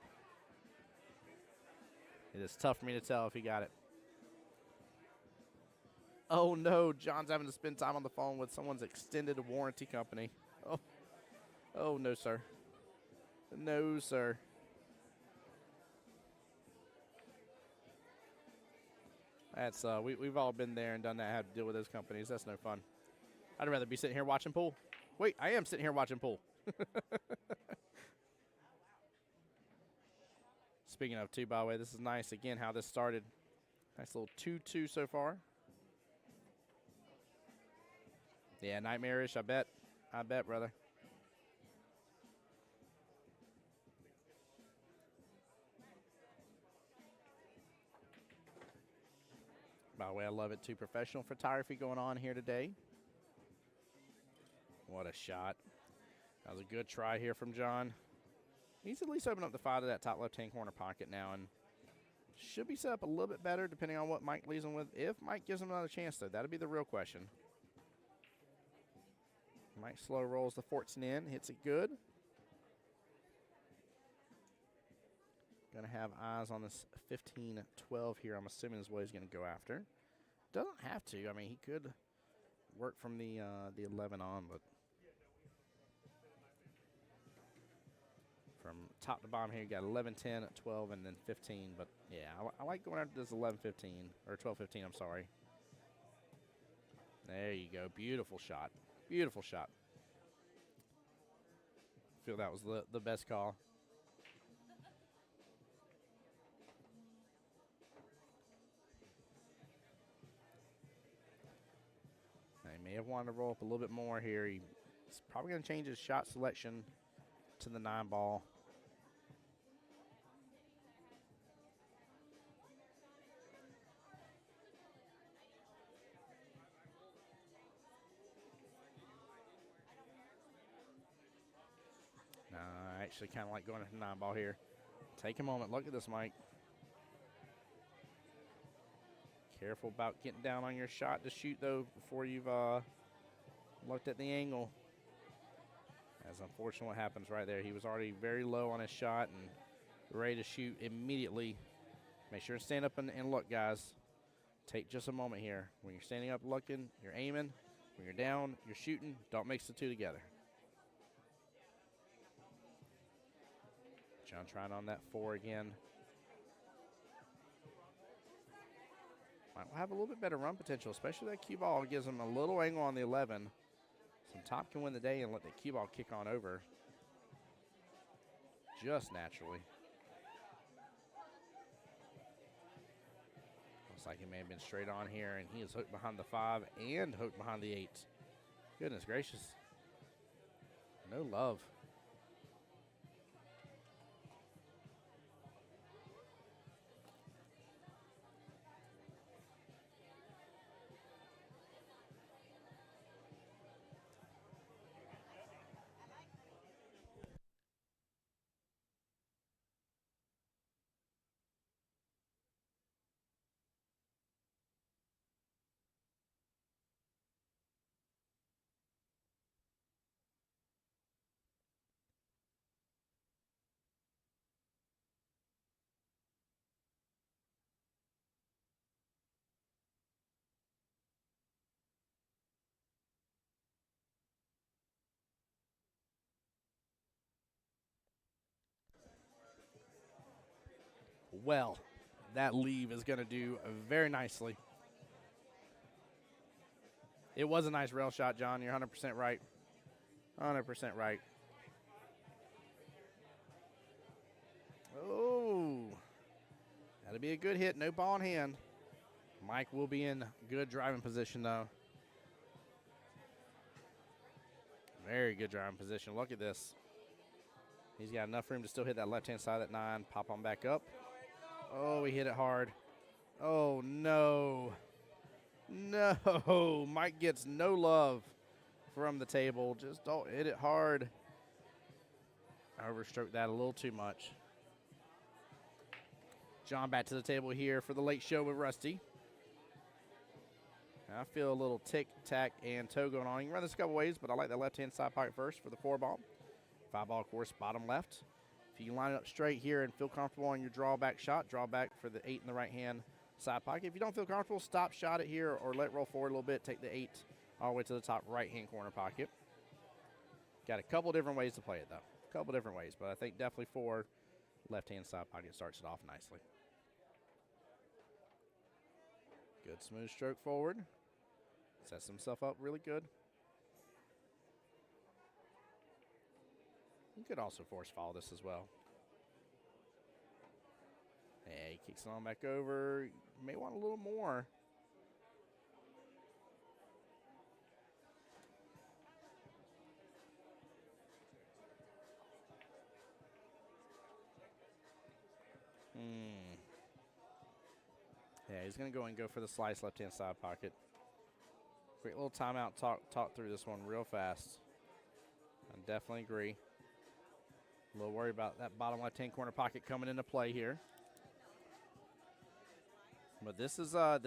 It is tough for me to tell if he got it. Oh, no. John's having to spend time on the phone with someone's extended warranty company. Oh, no, sir. No, sir. That's we've all been there and done that. Had to deal with those companies. That's no fun. I'd rather be sitting here watching pool. Wait, I am sitting here watching pool. Speaking of, too, by the way, this is nice. Again, how this started. Nice little 2-2 so far. Yeah, nightmarish, I bet. I bet, brother. By the way, I love it, too. Professional photography going on here today. What a shot. That was a good try here from John. He's at least opened up the 5 to that top left-hand corner pocket now, and should be set up a little bit better depending on what Mike leaves him with. If Mike gives him another chance, though, that'll be the real question. Mike slow rolls the 14 in, hits it good. Going to have eyes on this 15-12 here. I'm assuming is what he's going to go after. Doesn't have to. I mean, he could work from the 11 on, but from top to bottom here, you got 11, 10, 12, and then 15. But, yeah, I like going after this 11, 15, or 12, 15, I'm sorry. There you go. Beautiful shot. Beautiful shot. Feel that was the best call. May have wanted to roll up a little bit more here. He's probably going to change his shot selection to the 9 ball. I actually kind of like going to the 9 ball here. Take a moment. Look at this, Mike. Careful about getting down on your shot to shoot, though, before you've looked at the angle. That's unfortunate what happens right there. He was already very low on his shot and ready to shoot immediately. Make sure to stand up and look, guys. Take just a moment here. When you're standing up looking, you're aiming. When you're down, you're shooting. Don't mix the two together. John trying on that 4 again. Might have a little bit better run potential, especially that cue ball gives him a little angle on the 11. Some top can win the day and let the cue ball kick on over just naturally. Looks like he may have been straight on here, and he is hooked behind the 5 and hooked behind the 8. Goodness gracious. No love. Well, that leave is going to do very nicely. It was a nice rail shot, John. You're 100% right. 100% right. Oh, that'll be a good hit. No ball in hand. Mike will be in good driving position, though. Very good driving position. Look at this. He's got enough room to still hit that left-hand side of that 9. Pop on back up. Oh, he hit it hard. Oh, no. No. Mike gets no love from the table. Just don't hit it hard. I overstroked that a little too much. John back to the table here for the late show with Rusty. I feel a little tick, tack, and toe going on. You can run this a couple ways, but I like the left-hand side pocket first for the 4 ball. 5 ball, of course, bottom left. If you line it up straight here and feel comfortable on your drawback shot, draw back for the 8 in the right-hand side pocket. If you don't feel comfortable, stop shot it here or let it roll forward a little bit. Take the 8 all the way to the top right-hand corner pocket. Got a couple different ways to play it, though. A couple different ways, but I think definitely 4 left-hand side pocket starts it off nicely. Good smooth stroke forward. Sets himself up really good. You could also force follow this as well. Hey, he kicks it on back over. You may want a little more. Yeah, he's going to go and go for the slice left-hand side pocket. Great little timeout talk through this one real fast. I definitely agree. A little worried about that bottom left-hand corner pocket coming into play here. But this is a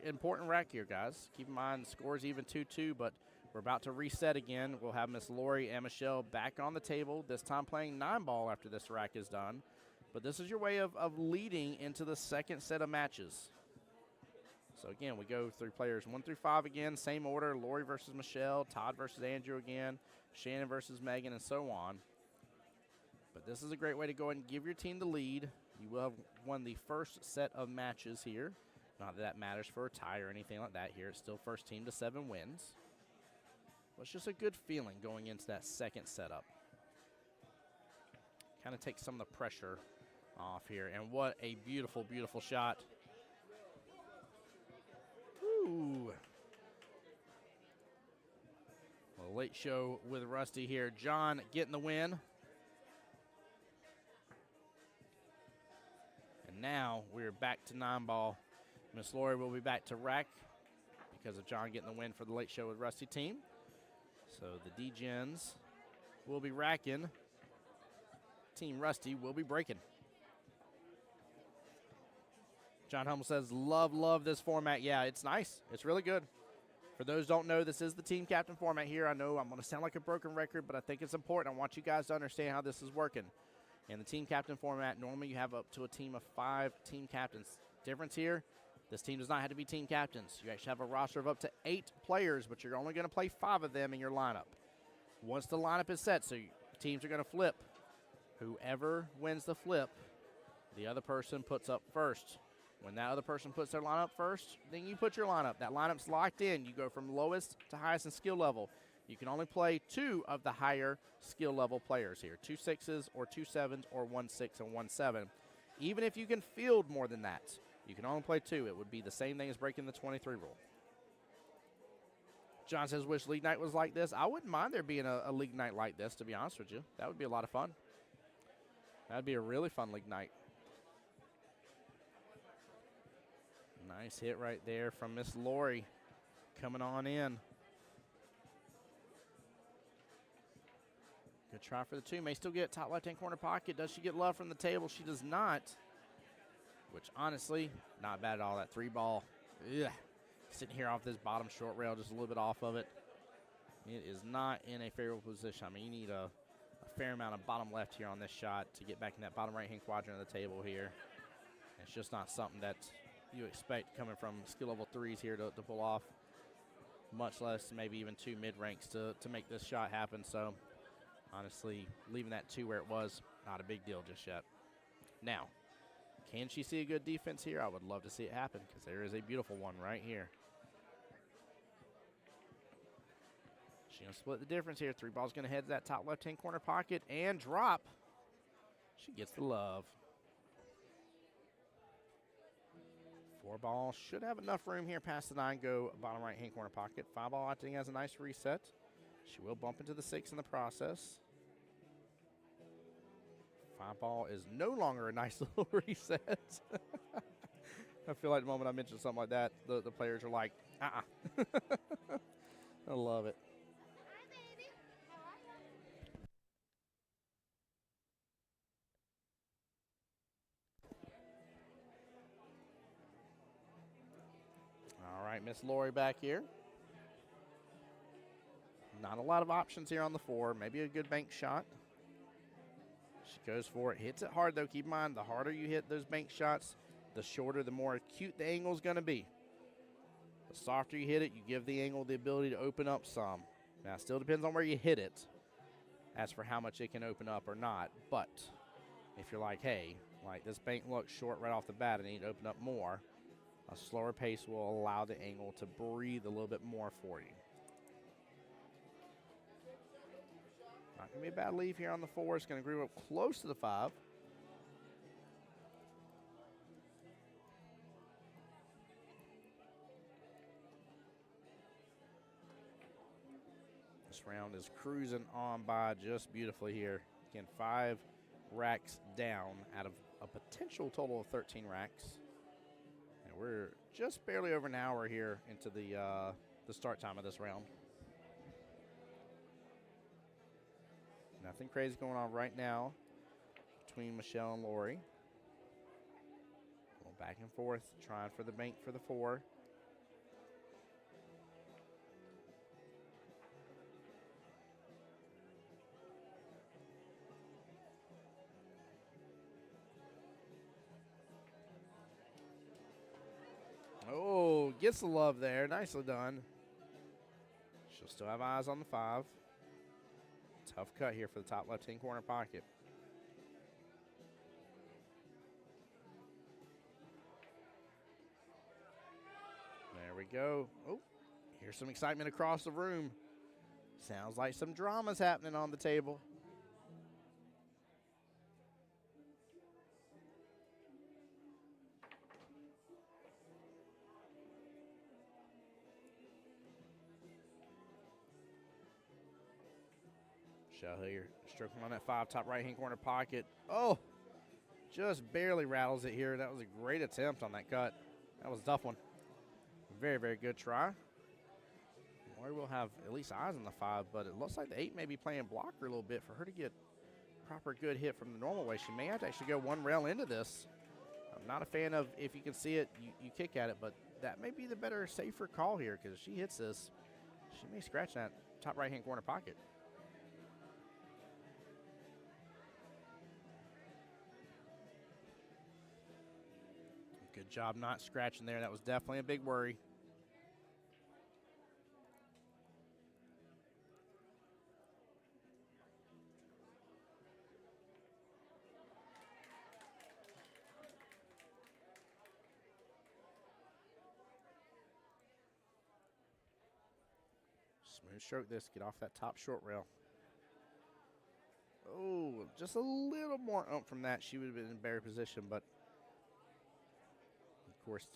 important rack here, guys. Keep in mind the score's even 2-2, but we're about to reset again. We'll have Miss Lori and Michelle back on the table, this time playing 9 ball after this rack is done. But this is your way of leading into the second set of matches. So, again, we go through players 1 through 5 again, same order, Lori versus Michelle, Todd versus Andrew again, Shannon versus Megan, and so on. But this is a great way to go ahead and give your team the lead. You will have won the first set of matches here. Not that that matters for a tie or anything like that here. It's still first team to 7 wins. But it's just a good feeling going into that second setup. Kind of takes some of the pressure off here. And what a beautiful, beautiful shot. Ooh. late show with Rusty here. John getting the win. And now we're back to 9-ball. Miss Lori will be back to rack because of John getting the win for the late show with Rusty team. So the D-Gens will be racking. Team Rusty will be breaking. John Hummel says, love this format. Yeah, it's nice. It's really good. For those who don't know, this is the team captain format here. I know I'm going to sound like a broken record, but I think it's important. I want you guys to understand how this is working. In the team captain format, normally you have up to a team of 5 team captains. Difference here, this team does not have to be team captains. You actually have a roster of up to 8 players, but you're only going to play 5 of them in your lineup. Once the lineup is set, so teams are going to flip. Whoever wins the flip, the other person puts up first. When that other person puts their lineup first, then you put your lineup. That lineup's locked in. You go from lowest to highest in skill level. You can only play 2 of the higher skill level players here. 2 6s or 2 7s or 1 6 and 1 7. Even if you can field more than that, you can only play 2. It would be the same thing as breaking the 23 rule. John says, wish league night was like this. I wouldn't mind there being a league night like this, to be honest with you. That would be a lot of fun. That would be a really fun league night. Nice hit right there from Miss Lori coming on in. Good try for the 2. May still get top left-hand corner pocket. Does she get love from the table? She does not. Which, honestly, not bad at all. That 3-ball. Ugh. Sitting here off this bottom short rail, just a little bit off of it. It is not in a favorable position. I mean, you need a fair amount of bottom left here on this shot to get back in that bottom right-hand quadrant of the table here. It's just not something that you expect coming from skill level 3s here to pull off, much less maybe even 2 mid-ranks to make this shot happen. So, honestly, leaving that 2 where it was, not a big deal just yet. Now, can she see a good defense here? I would love to see it happen because there is a beautiful one right here. She's going to split the difference here. 3-ball's going to head to that top left-hand corner pocket and drop. She gets the love. 4-ball should have enough room here past the 9, go bottom right-hand corner pocket. 5-ball, I think, has a nice reset. She will bump into the 6 in the process. 5-ball is no longer a nice little reset. I feel like the moment I mention something like that, the players are like, I love it. All right, Miss Lori back here. Not a lot of options here on the 4. Maybe a good bank shot. She goes for it. Hits it hard, though. Keep in mind, the harder you hit those bank shots, the shorter, the more acute the angle is going to be. The softer you hit it, you give the angle the ability to open up some. Now, it still depends on where you hit it as for how much it can open up or not. But if you're like, hey, like this bank looks short right off the bat, I need to open up more, a slower pace will allow the angle to breathe a little bit more for you. Not going to be a bad leave here on the 4. It's going to groove up close to the 5. This round is cruising on by just beautifully here. Again, 5 racks down out of a potential total of 13 racks. And we're just barely over an hour here into the start time of this round. Nothing crazy going on right now between Michelle and Lori. Going back and forth, trying for the bank for the 4. Oh, gets the love there. Nicely done. She'll still have eyes on the 5. Tough cut here for the top left-hand corner pocket. There we go. Oh, here's some excitement across the room. Sounds like some drama's happening on the table. Michelle here, stroking on that 5, top right-hand corner pocket. Oh, just barely rattles it here. That was a great attempt on that cut. That was a tough one. Very, very good try. Lori will have at least eyes on the 5, but it looks like the 8 may be playing blocker a little bit for her to get proper good hit from the normal way. She may have to actually go 1 rail into this. I'm not a fan of, if you can see it, you kick at it, but that may be the better, safer call here, because if she hits this, she may scratch that top right-hand corner pocket. Good job not scratching there. That was definitely a big worry. Smooth stroke this, get off that top short rail. Oh, just a little more ump from that. She would have been in better position, but of course,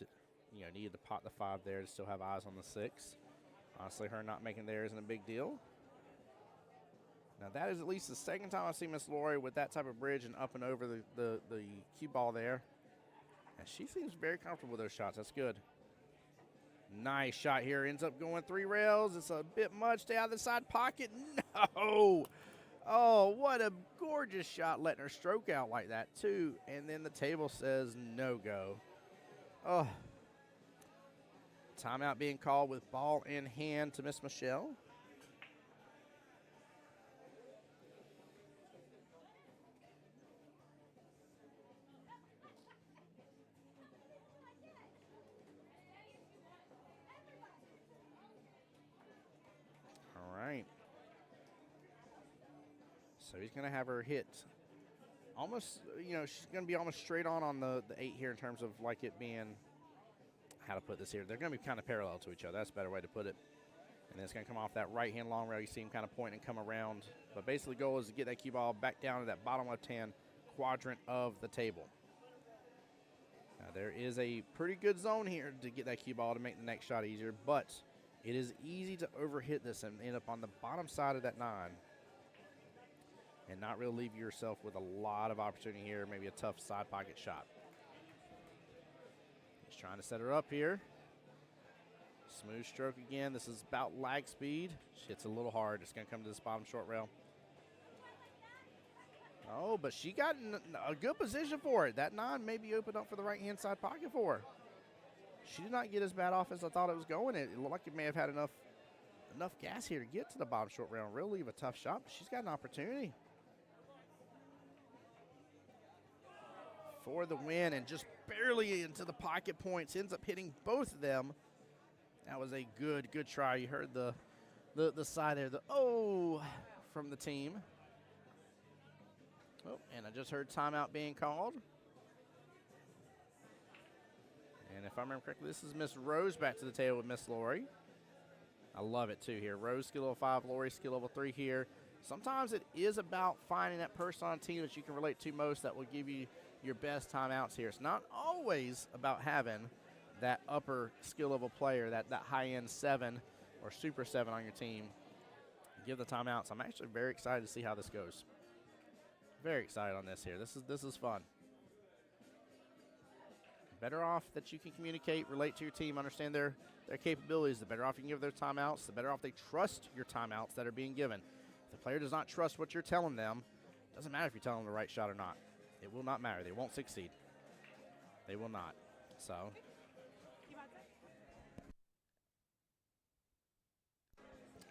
needed to pot the 5 there to still have eyes on the 6. Honestly, her not making there isn't a big deal. Now, that is at least the second time I've seen Miss Lori with that type of bridge and up and over the cue ball there. And she seems very comfortable with those shots. That's good. Nice shot here. Ends up going 3 rails. It's a bit much. Stay out of the side pocket. No! Oh, what a gorgeous shot, letting her stroke out like that, too. And then the table says no-go. Oh. Timeout being called with ball in hand to Miss Michelle. All right. So he's going to have her hit almost, she's going to be almost straight on the 8 here in terms of like it being, how to put this here. They're going to be kind of parallel to each other. That's a better way to put it. And then it's going to come off that right-hand long rail. You see him kind of point and come around. But basically the goal is to get that cue ball back down to that bottom left-hand quadrant of the table. Now there is a pretty good zone here to get that cue ball to make the next shot easier, but it is easy to overhit this and end up on the bottom side of that 9 and not really leave yourself with a lot of opportunity here, maybe a tough side pocket shot. He's trying to set her up here. Smooth stroke again. This is about lag speed. She hits a little hard. It's going to come to this bottom short rail. Oh, but she got in a good position for it. That 9 may be opened up for the right-hand side pocket for her. She did not get as bad off as I thought it was going. It looked like it may have had enough gas here to get to the bottom short rail and really leave a tough shot, but she's got an opportunity for the win, and just barely into the pocket points. Ends up hitting both of them. That was a good try. You heard the side there, from the team. Oh, and I just heard timeout being called. And if I remember correctly, this is Miss Rose back to the table with Miss Lori. I love it, too, here. Rose skill level 5, Lori skill level 3 here. Sometimes it is about finding that person on a team that you can relate to most that will give you your best timeouts here. It's not always about having that upper skill level player, that high-end 7 or super 7 on your team. Give the timeouts. I'm actually very excited to see how this goes. Very excited on this here. This is fun. Better off that you can communicate, relate to your team, understand their capabilities. The better off you can give their timeouts, the better off they trust your timeouts that are being given. If the player does not trust what you're telling them, it doesn't matter if you're telling them the right shot or not. It will not matter. They won't succeed. They will not. So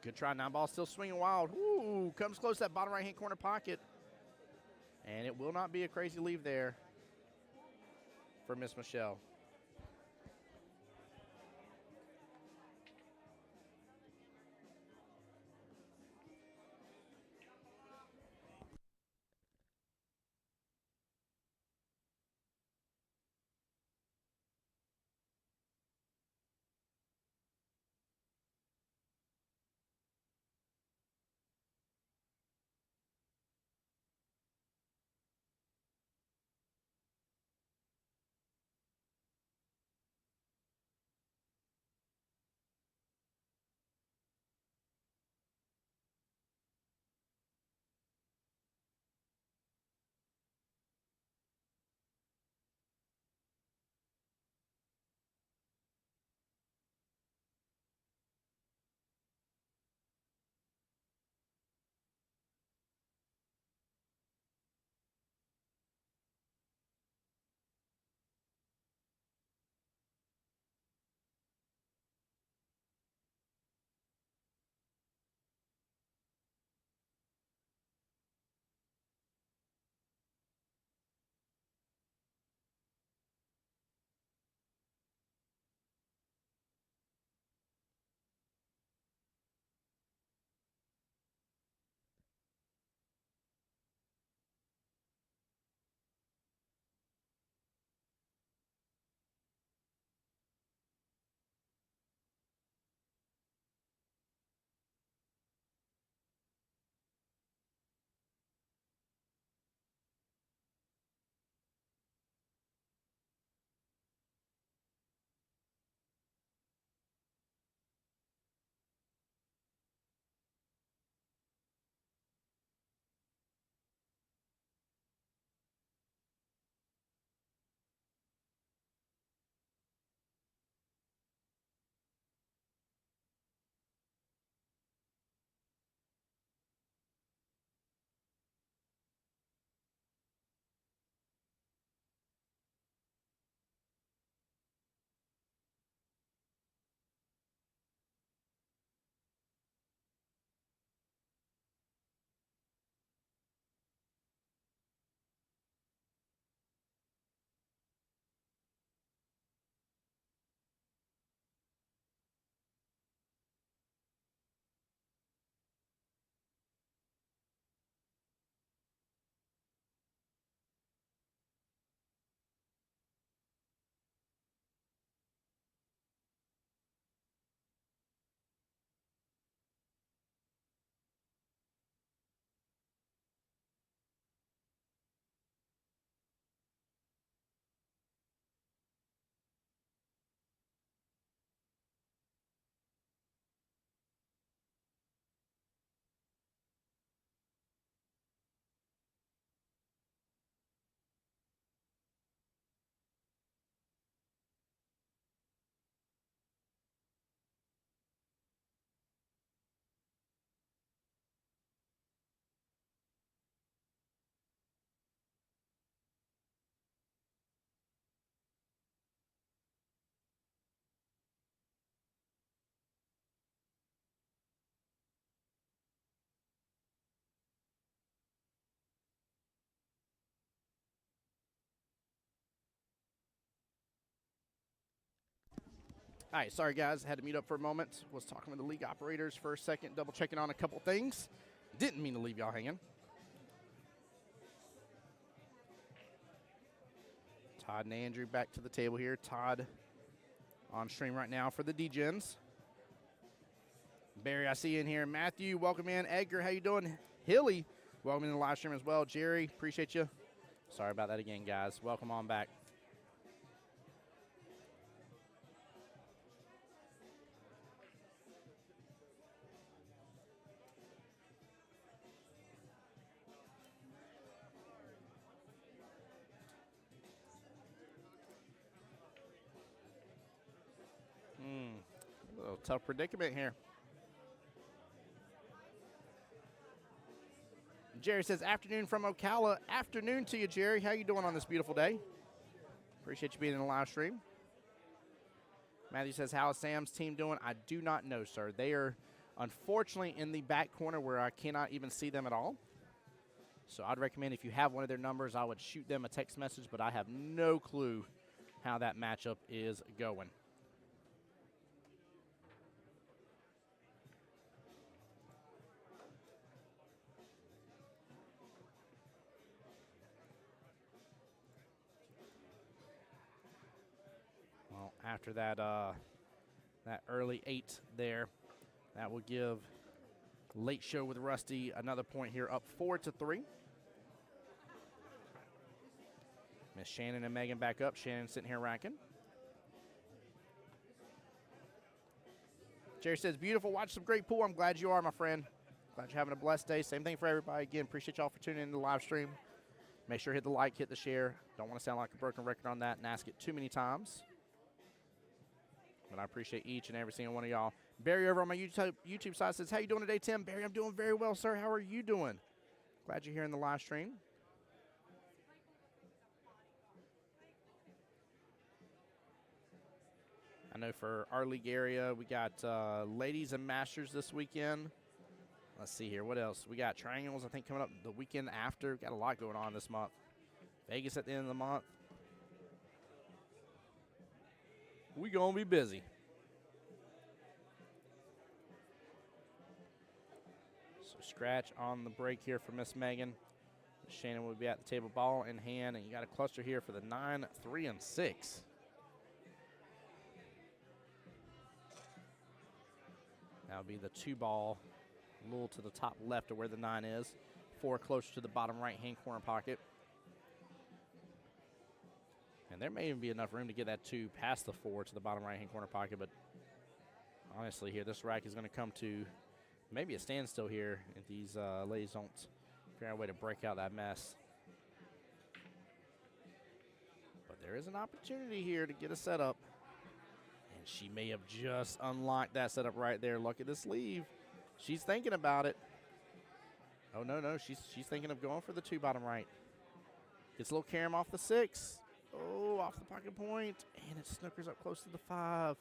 good try. 9 ball still swinging wild. Ooh, comes close to that bottom right-hand corner pocket. And it will not be a crazy leave there for Miss Michelle. All right, sorry guys, had to mute up for a moment. Was talking with the league operators for a second, double checking on a couple things. Didn't mean to leave y'all hanging. Todd and Andrew back to the table here. Todd on stream right now for the D-Gens. Barry, I see you in here. Matthew, welcome in. Edgar, how you doing? Hilly, welcome in the live stream as well. Jerry, appreciate you. Sorry about that again, guys. Welcome on back. A little tough predicament here. Jerry says, afternoon from Ocala. Afternoon to you, Jerry. How you doing on this beautiful day? Appreciate you being in the live stream. Matthew says, how is Sam's team doing? I do not know, sir. They are unfortunately in the back corner where I cannot even see them at all. So I'd recommend if you have one of their numbers, I would shoot them a text message, but I have no clue how that matchup is going. Well, after that that early 8 there, that will give Late Show with Rusty another point here, up 4-3. Miss Shannon and Megan back up. Shannon sitting here racking. Jerry says, beautiful. Watch some great pool. I'm glad you are, my friend. Glad you're having a blessed day. Same thing for everybody. Again, appreciate y'all for tuning in to the live stream. Make sure to hit the like, hit the share. Don't want to sound like a broken record on that and ask it too many times. But I appreciate each and every single one of y'all. Barry over on my YouTube side says, how you doing today, Tim? Barry, I'm doing very well, sir. How are you doing? Glad you're here in the live stream. I know for our league area, we got ladies and masters this weekend. Let's see here. What else? We got triangles, I think, coming up the weekend after. Got a lot going on this month. Vegas at the end of the month. We going to be busy. So scratch on the break here for Miss Megan. Shannon will be at the table, ball in hand, and you got a cluster here for the 9, 3, and 6. That'll be the 2 ball, a little to the top left of where the 9 is. 4 closer to the bottom right-hand corner pocket. And there may even be enough room to get that 2 past the 4 to the bottom right-hand corner pocket, but honestly here, this rack is going to come to maybe a standstill here if these ladies don't figure out a way to break out that mess. But there is an opportunity here to get a setup. And she may have just unlocked that setup right there. Look at this sleeve. She's thinking about it. Oh, no. She's thinking of going for the 2 bottom right. Gets a little carom off the 6. Oh, off the pocket point. And it snookers up close to the 5.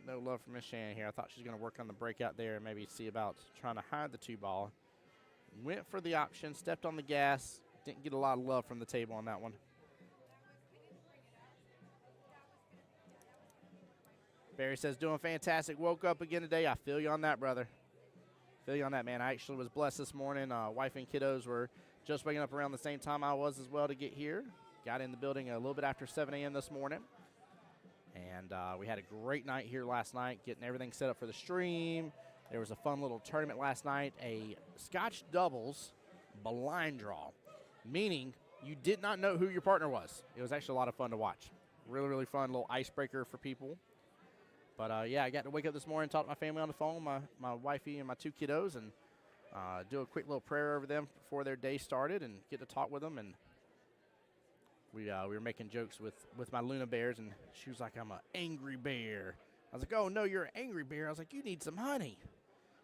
No love for Miss Shannon here. I thought she was going to work on the breakout there and maybe see about trying to hide the 2 ball. Went for the option, stepped on the gas. Didn't get a lot of love from the table on that one. Barry says, doing fantastic. Woke up again today. I feel you on that, brother. Feel you on that, man. I actually was blessed this morning. Wife and kiddos were just waking up around the same time I was as well to get here. Got in the building a little bit after 7 a.m. this morning. And we had a great night here last night, getting everything set up for the stream. There was a fun little tournament last night, a Scotch doubles blind draw, meaning you did not know who your partner was. It was actually a lot of fun to watch. Really, really fun little icebreaker for people. But, yeah, I got to wake up this morning, talk to my family on the phone, my wifey and my 2 kiddos, and do a quick little prayer over them before their day started and get to talk with them. And we were making jokes with my Luna Bears, and she was like, I'm an angry bear. I was like, oh, no, you're an angry bear. I was like, you need some honey.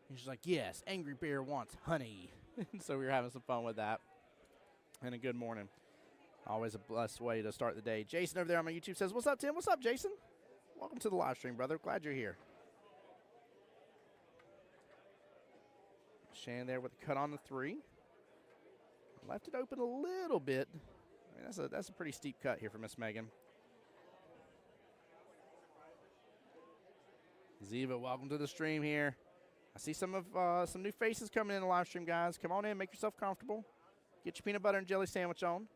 And she's like, yes, angry bear wants honey. So we were having some fun with that. And a good morning. Always a blessed way to start the day. Jason over there on my YouTube says, what's up, Tim? What's up, Jason? Welcome to the live stream, brother. Glad you're here. Shannon there with a cut on the 3. Left it open a little bit. I mean, that's a pretty steep cut here for Miss Megan. Ziva, welcome to the stream here. I see some new faces coming in the live stream, guys. Come on in, make yourself comfortable. Get your peanut butter and jelly sandwich on.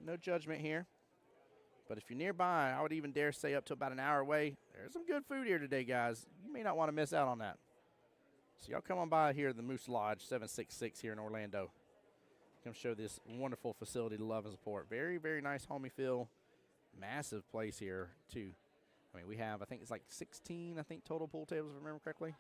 No judgment here. But if you're nearby, I would even dare say up to about an hour away, there's some good food here today, guys. You may not want to miss out on that. So y'all come on by here at the Moose Lodge 766 here in Orlando. Come show this wonderful facility to love and support. Very, very nice homey feel. Massive place here, too. I mean, we have, I think it's like 16, total pool tables, if I remember correctly.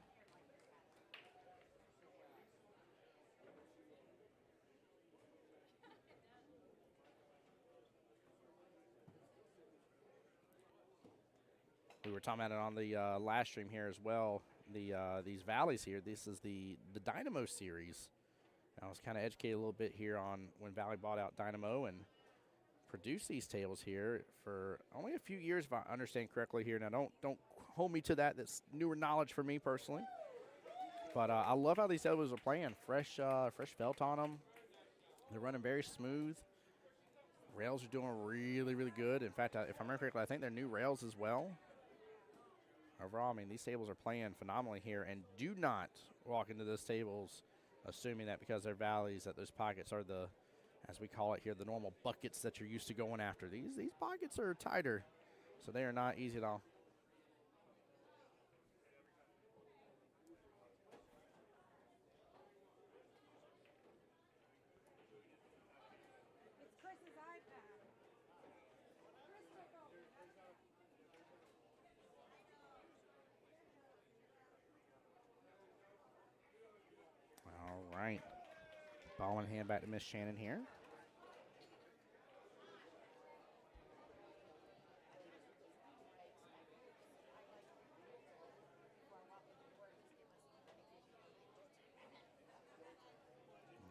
We were talking about it on the last stream here as well. These valleys here, this is the Dynamo series. I was kind of educated a little bit here on when Valley bought out Dynamo and produced these tables here for only a few years, if I understand correctly here. Now, don't hold me to that. That's newer knowledge for me personally. But I love how these tables are playing. Fresh felt on them. They're running very smooth. Rails are doing really, really good. In fact, if I remember correctly, I think they're new rails as well. Overall, I mean, these tables are playing phenomenally here. And do not walk into those tables assuming that because they're valleys that those pockets are the, as we call it here, the normal buckets that you're used to going after. These pockets are tighter, so they are not easy at all. It's Chris's iPad. Chris took over. All right. Ball in hand back to Miss Shannon here.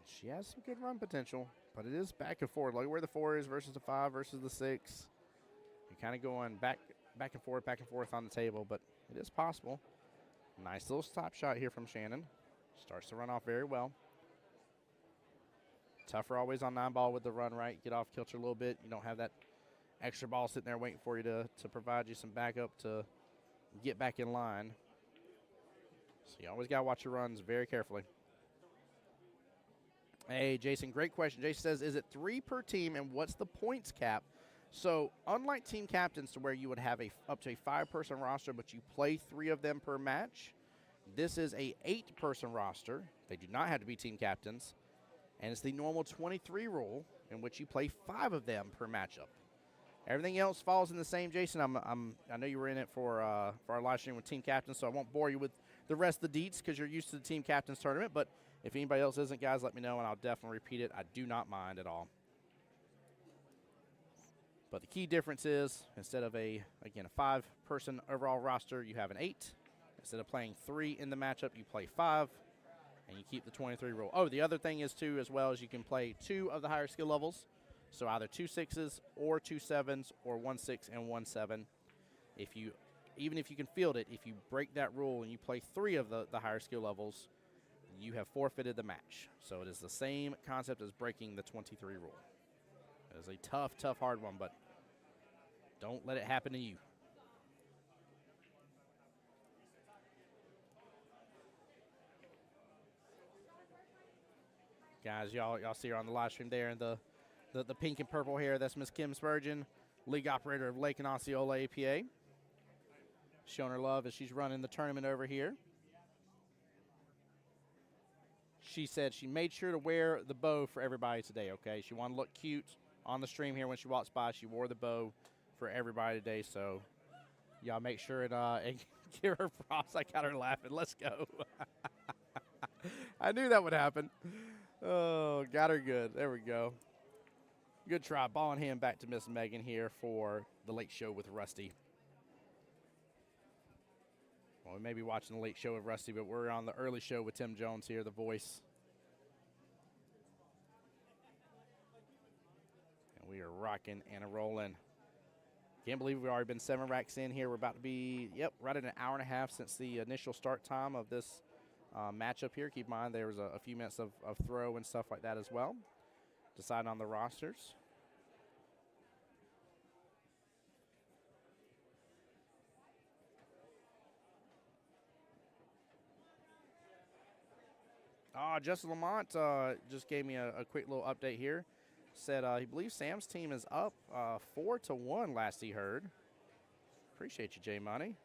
She has some good run potential, but it is back and forth. Look where the 4 is versus the 5 versus the 6. You're kind of going back and forth on the table, but it is possible. Nice little stop shot here from Shannon. Starts to run off very well. Tougher always on 9 ball with the run right. Get off kilter a little bit. You don't have that extra ball sitting there waiting for you to provide you some backup to get back in line. So you always got to watch your runs very carefully. Hey, Jason, great question. Jason says, is it 3 per team, and what's the points cap? So unlike team captains to where you would have up to a 5-person roster, but you play 3 of them per match, this is a 8-person roster. They do not have to be team captains. And it's the normal 23 rule in which you play 5 of them per matchup. Everything else falls in the same. Jason, I know you were in it for our live stream with team captains, so I won't bore you with the rest of the deets because you're used to the team captains tournament. But if anybody else isn't, guys, let me know, and I'll definitely repeat it. I do not mind at all. But the key difference is instead of a 5-person overall roster, you have an 8. Instead of playing 3 in the matchup, you play 5. And you keep the 23 rule. Oh, the other thing is, too, as well, is you can play 2 of the higher skill levels. So either 2 6s or 2 7s or 1 6 and 1 7. Even if you can field it, if you break that rule and you play 3 of the higher skill levels, you have forfeited the match. So it is the same concept as breaking the 23 rule. It is a tough, hard one, but don't let it happen to you. Guys, y'all see her on the live stream there in the pink and purple hair. That's Miss Kim Spurgeon, league operator of Lake and Osceola APA. Showing her love as she's running the tournament over here. She said she made sure to wear the bow for everybody today, okay? She wanted to look cute on the stream here when she walks by. She wore the bow for everybody today, so y'all make sure and give her props. I got her laughing. Let's go. I knew that would happen. Oh, got her good. There we go. Good try. Ball in hand back to Miss Megan here for the late show with Rusty. Well, we may be watching the late show with Rusty, but we're on the early show with Tim Jones here, the voice. And we are rocking and rolling. Can't believe we've already been 7 racks in here. We're about to be, right at an hour and a half since the initial start time of this matchup here. Keep in mind there was a few minutes of throw and stuff like that as well. Deciding on the rosters. Justin Lamont just gave me a quick little update here. Said he believes Sam's team is up 4-1 last he heard. Appreciate you, J Money.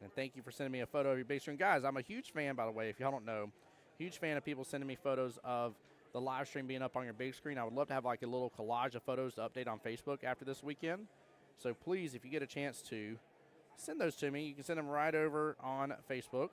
And thank you for sending me a photo of your big screen. Guys, I'm a huge fan, by the way, if y'all don't know. Huge fan of people sending me photos of the live stream being up on your big screen. I would love to have like a little collage of photos to update on Facebook after this weekend. So please, if you get a chance to, send those to me. You can send them right over on Facebook.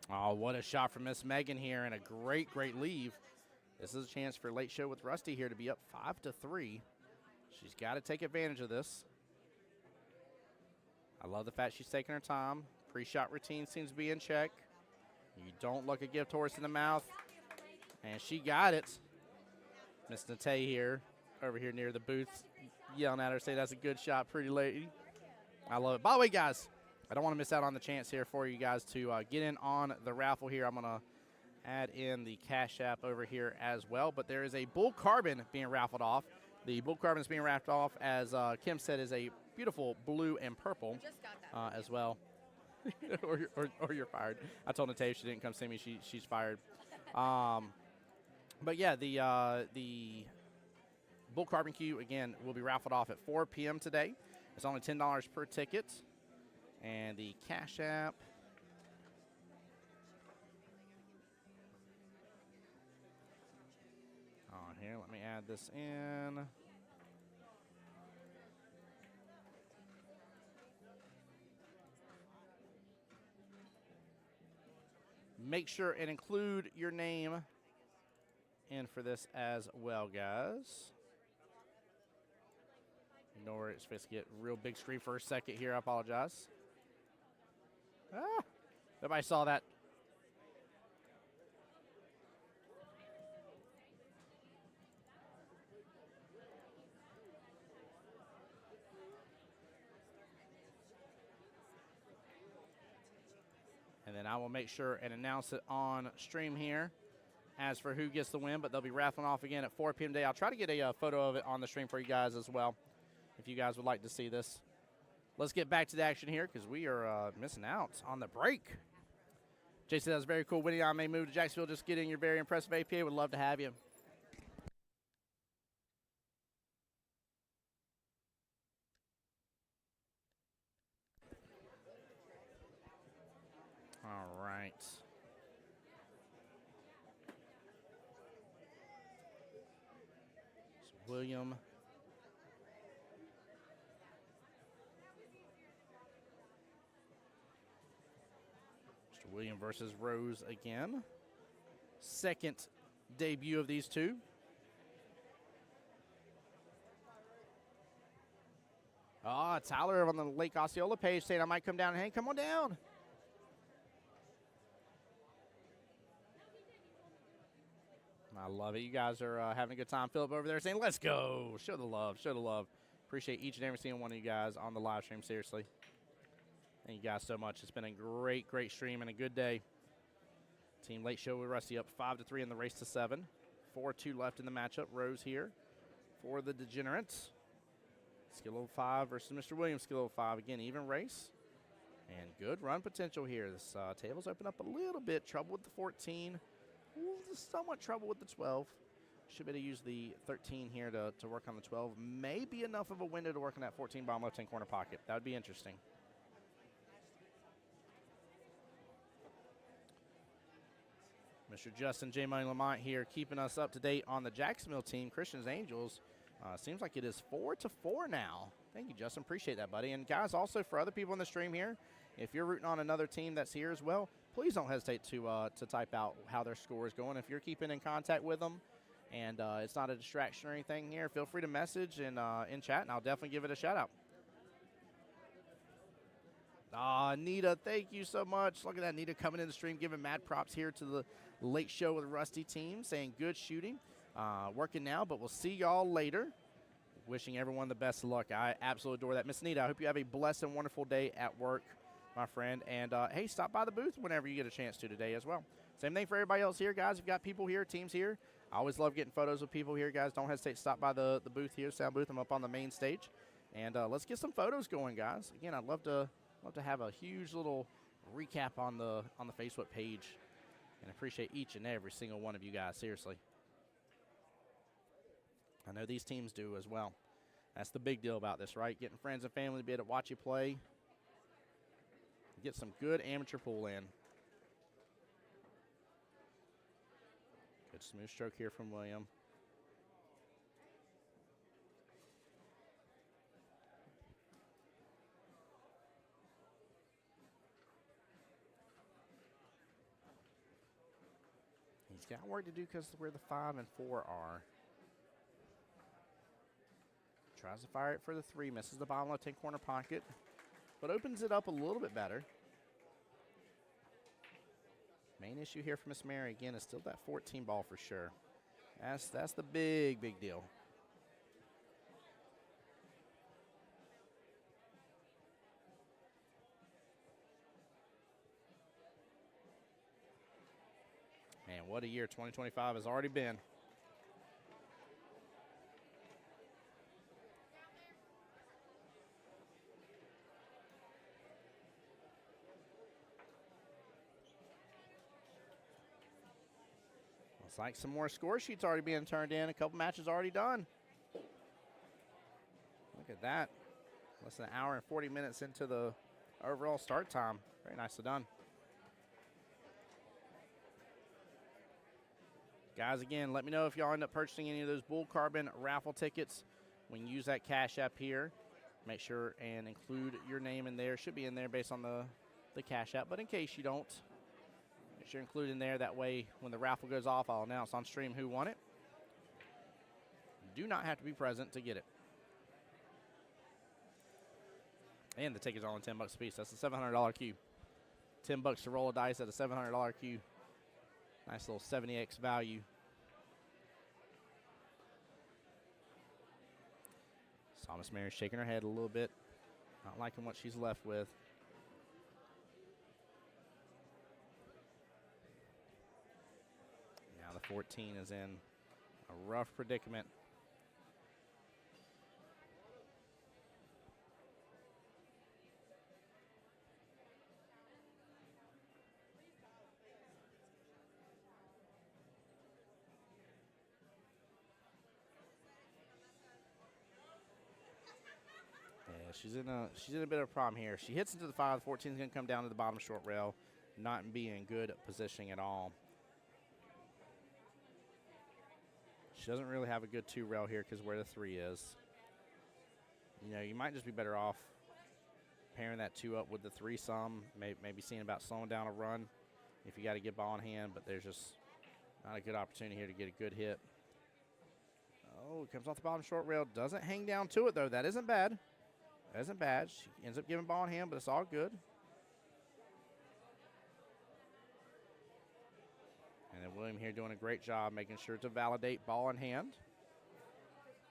Oh, what a shot from Miss Megan here, and a great, great leave. This is a chance for Late Show with Rusty here to be up 5-3. She's got to take advantage of this. I love the fact she's taking her time. Pre-shot routine seems to be in check. You don't look a gift horse in the mouth. And she got it. Miss Nate here, over here near the booth, yelling at her, saying that's a good shot, pretty lady. I love it. By the way, guys, I don't want to miss out on the chance here for you guys to get in on the raffle here. I'm going to add in the Cash App over here as well. But there is a Bull Carbon being raffled off. The Bull Carbon is being raffled off, as Kim said, is a beautiful blue and purple as well. or you're fired. I told Nate if she didn't come see me, she's fired. But yeah, the Bull Carbon Q, again, will be raffled off at 4 p.m. today. It's only $10 per ticket. And the Cash App. On here, let me add this in. Make sure and include your name in for this as well, guys. Ignore it. It's supposed to get real big screen for a second here. I apologize. Everybody saw that. I will make sure and announce it on stream here as for who gets the win, but they'll be raffling off again at 4 p.m. today. I'll try to get a photo of it on the stream for you guys as well, if you guys would like to see this. Let's get back to the action here because we are missing out on the break. Jason, that was very cool. Winnie, I may move to Jacksonville. Just getting your very impressive APA. Would love to have you. All right. So William. Mr. William versus Rose again. Second debut of these two. Tyler on the Lake Osceola page saying I might come down. Hey, come on down. I love it. You guys are having a good time. Philip over there saying, let's go. Show the love. Show the love. Appreciate each and every single one of you guys on the live stream. Seriously. Thank you guys so much. It's been a great, great stream and a good day. Team Late Show with Rusty up 5-3 in the race to 7. 4-2 left in the matchup. Rose here for the Degenerates. Skill level 5 versus Mr. Williams, skill level 5. Again, even race. And good run potential here. This table's open up a little bit. Trouble with the 14. Somewhat trouble with the 12. Should be able to use the 13 here to work on the 12. Maybe enough of a window to work on that 14 bomb left-hand corner pocket. That would be interesting. Mr. Justin J. Money Lamont here keeping us up to date on the Jacksonville team. Christian's Angels. Seems like it is 4-4 now. Thank you, Justin. Appreciate that, buddy. And, guys, also for other people in the stream here, if you're rooting on another team that's here as well, please don't hesitate to type out how their score is going. If you're keeping in contact with them and it's not a distraction or anything here, feel free to message in chat, and I'll definitely give it a shout-out. Nita, thank you so much. Look at that, Nita coming in the stream, giving mad props here to the Late Show with Rusty team, saying good shooting. Working now, but we'll see y'all later. Wishing everyone the best of luck. I absolutely adore that. Miss Nita, I hope you have a blessed and wonderful day at work, my friend. And, hey, stop by the booth whenever you get a chance to today as well. Same thing for everybody else here, guys. You've got people here, teams here. I always love getting photos of people here, guys. Don't hesitate to stop by the booth here, sound booth. I'm up on the main stage. And let's get some photos going, guys. Again, I'd love to have a huge little recap on the Facebook page. And appreciate each and every single one of you guys, seriously. I know these teams do as well. That's the big deal about this, right? Getting friends and family to be able to watch you play. Get some good amateur pool in. Good smooth stroke here from William. He's got work to do because where the 5 and 4 are. Tries to fire it for the 3, misses the bottom left-hand corner pocket, but opens it up a little bit better. Main issue here for Miss Mary, again, is still that 14 ball for sure. That's the big, big deal. Man, what a year 2025 has already been. Looks like some more score sheets already being turned in. A couple matches already done. Look at that. Less than an hour and 40 minutes into the overall start time. Very nicely done. Guys, again, let me know if y'all end up purchasing any of those Bull Carbon raffle tickets. We can use that Cash App here. Make sure and include your name in there. Should be in there based on the Cash App, but in case you don't, make sure you include in there. That way, when the raffle goes off, I'll announce on stream who won it. You do not have to be present to get it. And the tickets are only $10 a piece. That's a $700 cue. $10 to roll a dice at a $700 cue. Nice little 70x value. Saw Miss Mary shaking her head a little bit. Not liking what she's left with. 14 is in a rough predicament. Yeah, she's in a bit of a problem here. She hits into the 5. 14 is going to come down to the bottom short rail, not be in good positioning at all. She doesn't really have a good 2 rail here because where the 3 is. You know, you might just be better off pairing that 2 up with the 3 some, maybe seeing about slowing down a run if you got to get ball in hand, but there's just not a good opportunity here to get a good hit. Oh, it comes off the bottom short rail. Doesn't hang down to it, though. That isn't bad. That isn't bad. She ends up giving ball in hand, but it's all good. And then William here doing a great job making sure to validate ball in hand.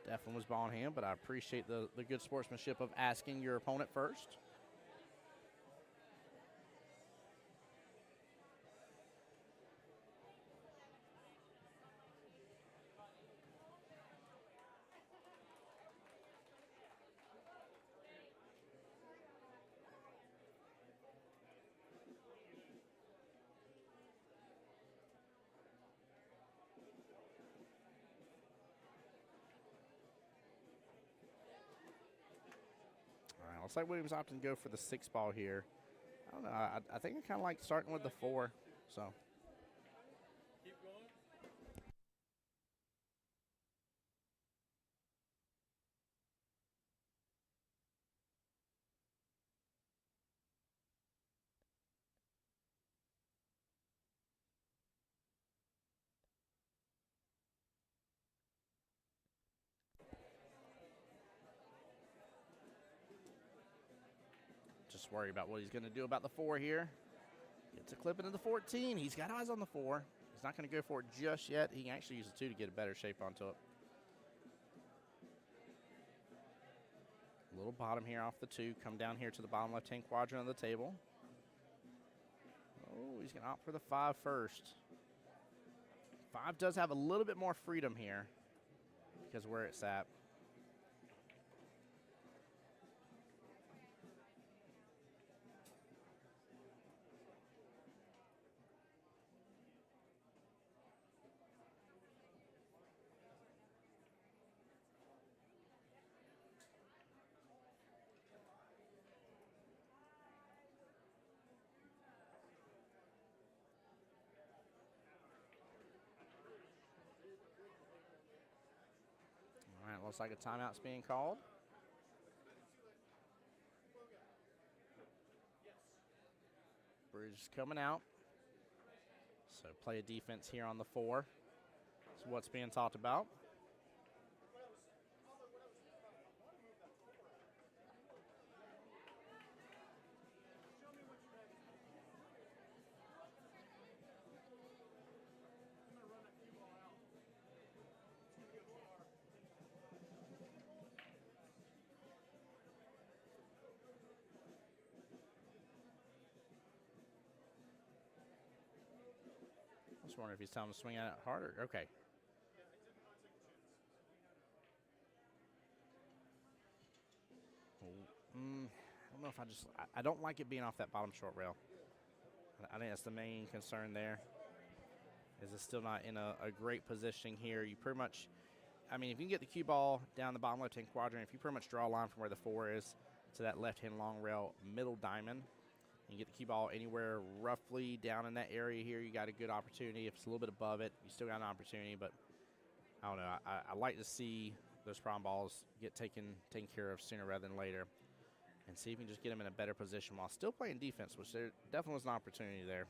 Definitely was ball in hand, but I appreciate the good sportsmanship of asking your opponent first. Looks like Williams opting to go for the 6 ball here. I don't know. I think I kind of like starting with the 4. So. Keep going. Just worry about what he's going to do about the 4 here. Gets a clip into the 14. He's got eyes on the 4. He's not going to go for it just yet. He can actually use the 2 to get a better shape onto it. A little bottom here off the 2. Come down here to the bottom left-hand quadrant of the table. Oh, he's going to opt for the 5 first. 5 does have a little bit more freedom here because where it's at. All right, looks like a timeout's being called. Bridge is coming out. So play a defense here on the 4. That's what's being talked about. I was wondering if he's telling him to swing at it harder. Okay. I don't know if I don't like it being off that bottom short rail. I think that's the main concern there. Is it's still not in a great positioning here. You pretty much, I mean, if you can get the cue ball down the bottom left-hand quadrant, if you pretty much draw a line from where the 4 is to that left-hand long rail middle diamond, you get the cue ball anywhere roughly down in that area here, you got a good opportunity. If it's a little bit above it, you still got an opportunity, but I don't know. I like to see those problem balls get taken care of sooner rather than later and see if you can just get them in a better position while still playing defense, which there definitely was an opportunity there.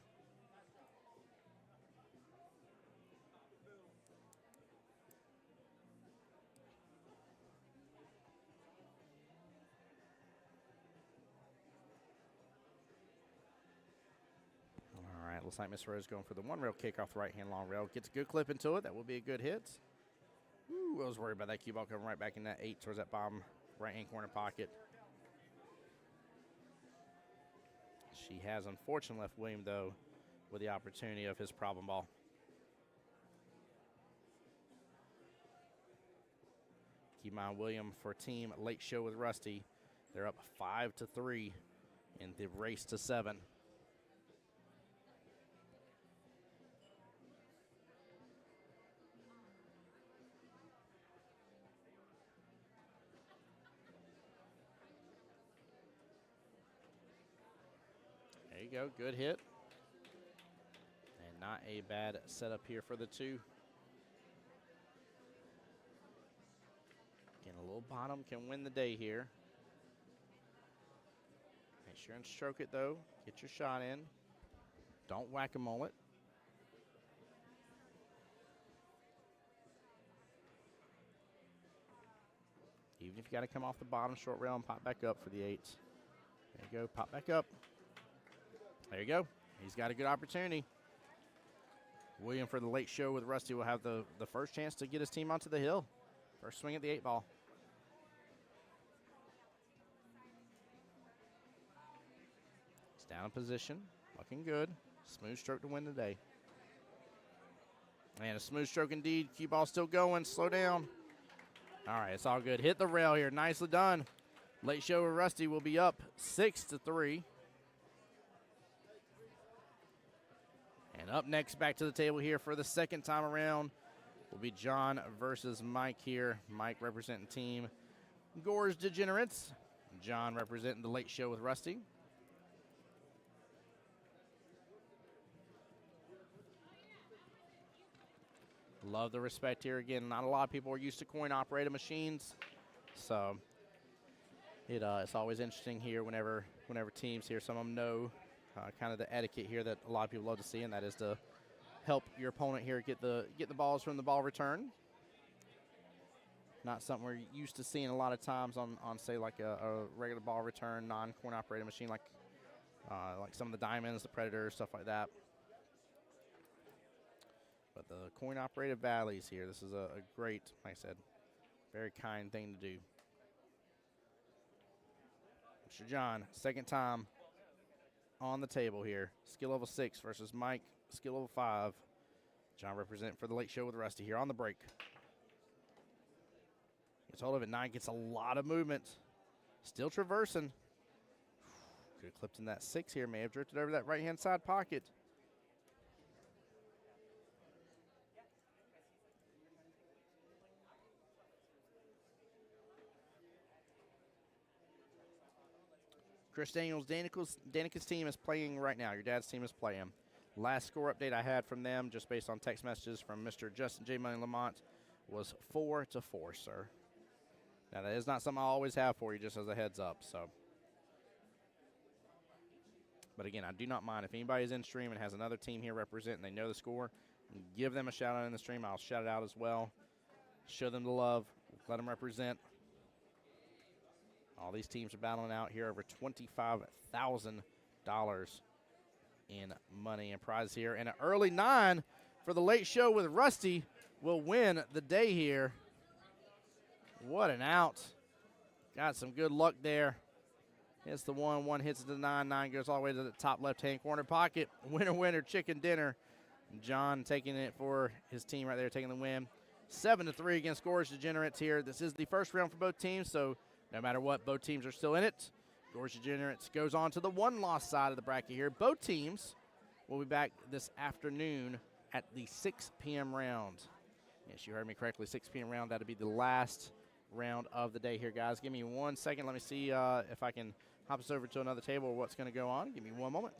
All right, looks like Miss Rose going for the 1 rail kick off the right-hand long rail. Gets a good clip into it. That will be a good hit. Ooh, I was worried about that cue ball coming right back in that 8 towards that bottom right-hand corner pocket. She has unfortunately left William, though, with the opportunity of his problem ball. Keep in mind, William for Team Late Show with Rusty. They're up 5-3 in the race to 7. There you go, good hit. And not a bad setup here for the two. Again, a little bottom can win the day here. Make sure and stroke it though. Get your shot in. Don't whack-a-mole it. Even if you got to come off the bottom short rail and pop back up for the 8s. There you go, pop back up. There you go. He's got a good opportunity. William for the Late Show with Rusty will have the first chance to get his team onto the hill. First swing at the 8-ball. He's down in position, looking good. Smooth stroke to win the day. And a smooth stroke indeed. Cue ball still going, slow down. All right, it's all good. Hit the rail here, nicely done. Late Show with Rusty will be up 6-3. And up next, back to the table here for the second time around will be John versus Mike here. Mike representing Team Gorge Degenerates. John representing the Late Show with Rusty. Love the respect here. Again, not a lot of people are used to coin-operated machines, so it's always interesting here whenever teams here, some of them know kind of the etiquette here that a lot of people love to see, and that is to help your opponent here get the balls from the ball return. Not something we're used to seeing a lot of times on say like a regular ball return, non-coin operated machine like some of the diamonds, the predators, stuff like that. But the coin operated valleys here, this is a great, like I said, very kind thing to do. Mr. John, second time on the table here. Skill level 6 versus Mike, skill level 5. John representing for the Late Show with Rusty here on the break. Gets hold of it. 9 gets a lot of movement. Still traversing. Could have clipped in that 6 here. May have drifted over that right-hand side pocket. Chris Daniels, Danica's team is playing right now. Your dad's team is playing. Last score update I had from them, just based on text messages from Mr. Justin J. Money Lamont, was 4-4, sir. Now, that is not something I always have for you, just as a heads up. So, but again, I do not mind if anybody's in stream and has another team here representing, they know the score, give them a shout out in the stream. I'll shout it out as well. Show them the love. Let them represent. All these teams are battling out here over $25,000 in money and prizes here. And an early 9 for the Late Show with Rusty will win the day here. What an out. Got some good luck there. Hits the 1 hits the 9 goes all the way to the top left-hand corner pocket. Winner, winner, chicken dinner. John taking it for his team right there, taking the win. 7-3 against Gorge Degenerates here. This is the first round for both teams, so no matter what, both teams are still in it. Gorge Degenerates goes on to the one-loss side of the bracket here. Both teams will be back this afternoon at the 6 p.m. round. Yes, you heard me correctly, 6 p.m. round. That'll be the last round of the day here, guys. Give me 1 second. Let me see if I can hop us over to another table or what's going to go on. Give me 1 moment.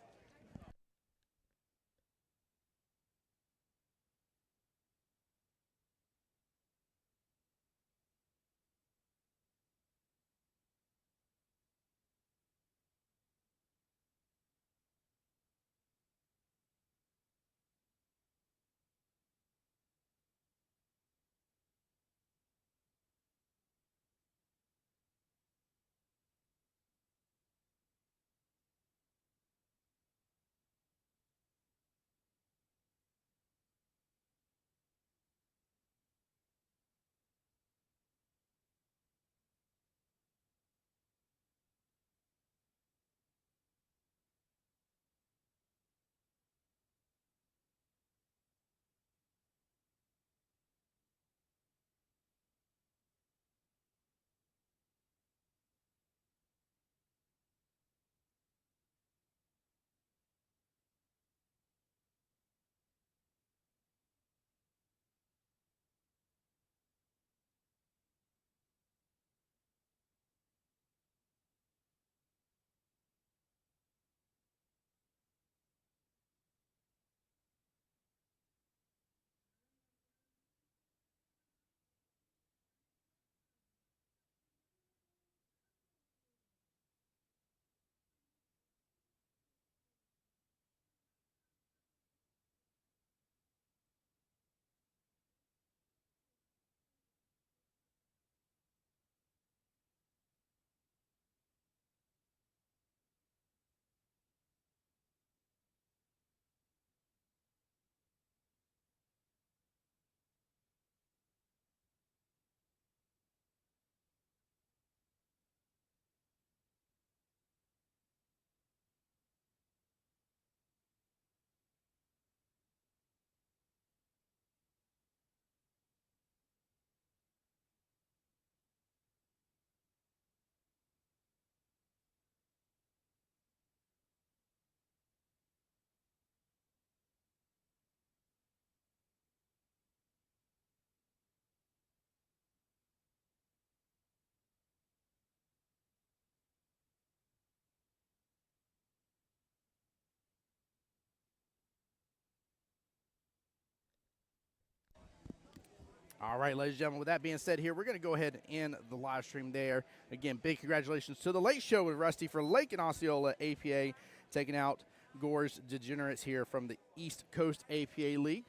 All right, ladies and gentlemen, with that being said here, we're going to go ahead and end the live stream there. Again, big congratulations to the Late Show with Rusty for Lake and Osceola APA, taking out Gore's Degenerates here from the East Coast APA League.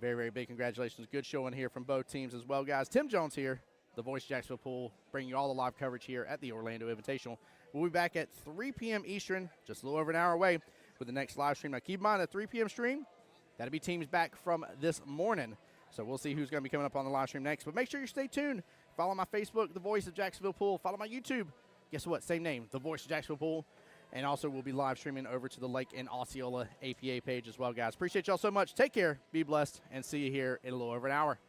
Very, very big congratulations. Good showing here from both teams as well, guys. Tim Jones here, the voice of Jacksonville Pool, bringing you all the live coverage here at the Orlando Invitational. We'll be back at 3 p.m. Eastern, just a little over an hour away, with the next live stream. Now, keep in mind, the 3 p.m. stream, that'll be teams back from this morning. So we'll see who's going to be coming up on the live stream next. But make sure you stay tuned. Follow my Facebook, The Voice of Jacksonville Pool. Follow my YouTube. Guess what? Same name, The Voice of Jacksonville Pool. And also we'll be live streaming over to the Lake and Osceola APA page as well, guys. Appreciate y'all so much. Take care. Be blessed. And see you here in a little over an hour.